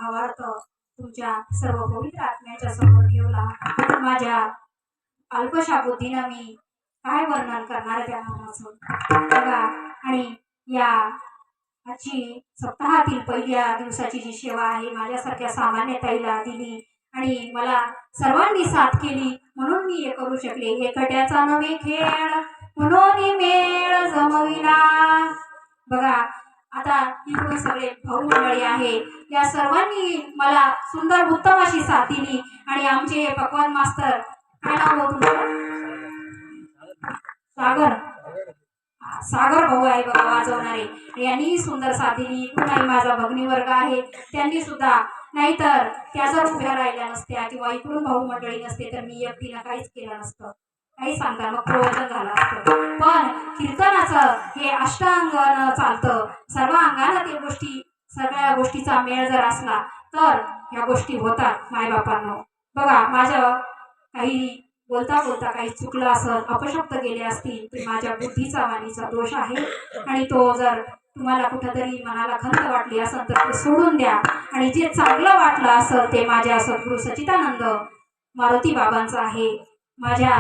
भावार्थ तुमच्या सर्व पवित्र आत्म्याच्या समोर ठेवला. माझ्या अल्पशा बुद्धीनं मी काय वर्णन करणार त्या नामाचं बघा. आणि या आजची सप्ताहातील पहिल्या दिवसाची जी सेवा आहे माझ्यासारख्या सामान्य ताईला दिली आणि मला सर्वांनी साथ केली म्हणून मी हे करू शकले. एकट्याचा नवे खेळ म्हणून मेळ जमविला. बघा आता इकडून सगळे भाऊ मंडळी आहे या सर्वांनी मला सुंदर उत्तम अशी साथ दिली. आणि आमचे पकवान मास्तर काय नाव हो तुमचं? सागर भाऊ आहे बघा वाजवणारे. यांनी सुंदर साथ दिली. इकडूनही माझा भगिनी वर्ग आहे त्यांनी सुद्धा, नाहीतर त्या जर उभ्या राहिल्या नसत्या किंवा इकडून भाऊ मंडळी नसते तर मी एकटीनं काहीच केलं नसतं. काही सांगता मग प्रवचन झालं असतं. पण कीर्तनाचं हे अष्टांगानं चालतं. सर्व अंगानं ते गोष्टी सगळ्या गोष्टीचा मेळ जर असला तर ह्या गोष्टी होतात मायबापांनो. बघा माझं काही बोलता बोलता काही चुकलं असं अपशब्द गेले असतील ते माझ्या बुद्धीचा वाणीचा दोष आहे. आणि तो जर तुम्हाला कुठंतरी मनाला खंत वाटली असेल तर ते सोडून द्या. आणि जे चांगलं वाटलं असेल ते माझ्या सद्गुरू सच्चिदानंद मारुती बाबांचं आहे. माझ्या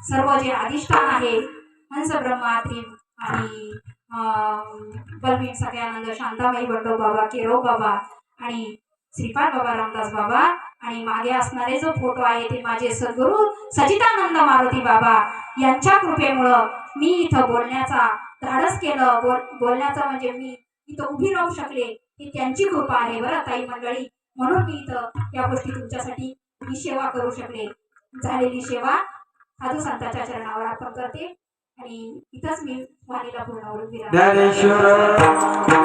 सर्व जे अधिष्ठान आहे हंस ब्रह्मात्री आणि बलवीर सगळ्यानंद शांताबाई बंडो बाबा, केरो बाबा आणि श्रीपाद बाबा, रामदास बाबा आणि मागे असणारे जो फोटो आहे ते माझे सद्गुरू सच्चिदानंद मारुती बाबा यांच्या कृपेमुळं मी इथं बोलण्याचा धाडस केलं. बोलण्याचं म्हणजे मी इथं उभी राहू शकले ही त्यांची कृपा आहे बरं ताई मंडळी. म्हणून मी इथं या गोष्टी तुमच्यासाठी ही सेवा करू शकले. झालेली सेवा साधू संतांच्या चरणावर अर्पण करते आणि इथंच मी वाणीला पूर्ण उभी राहते. ज्ञानेश्वर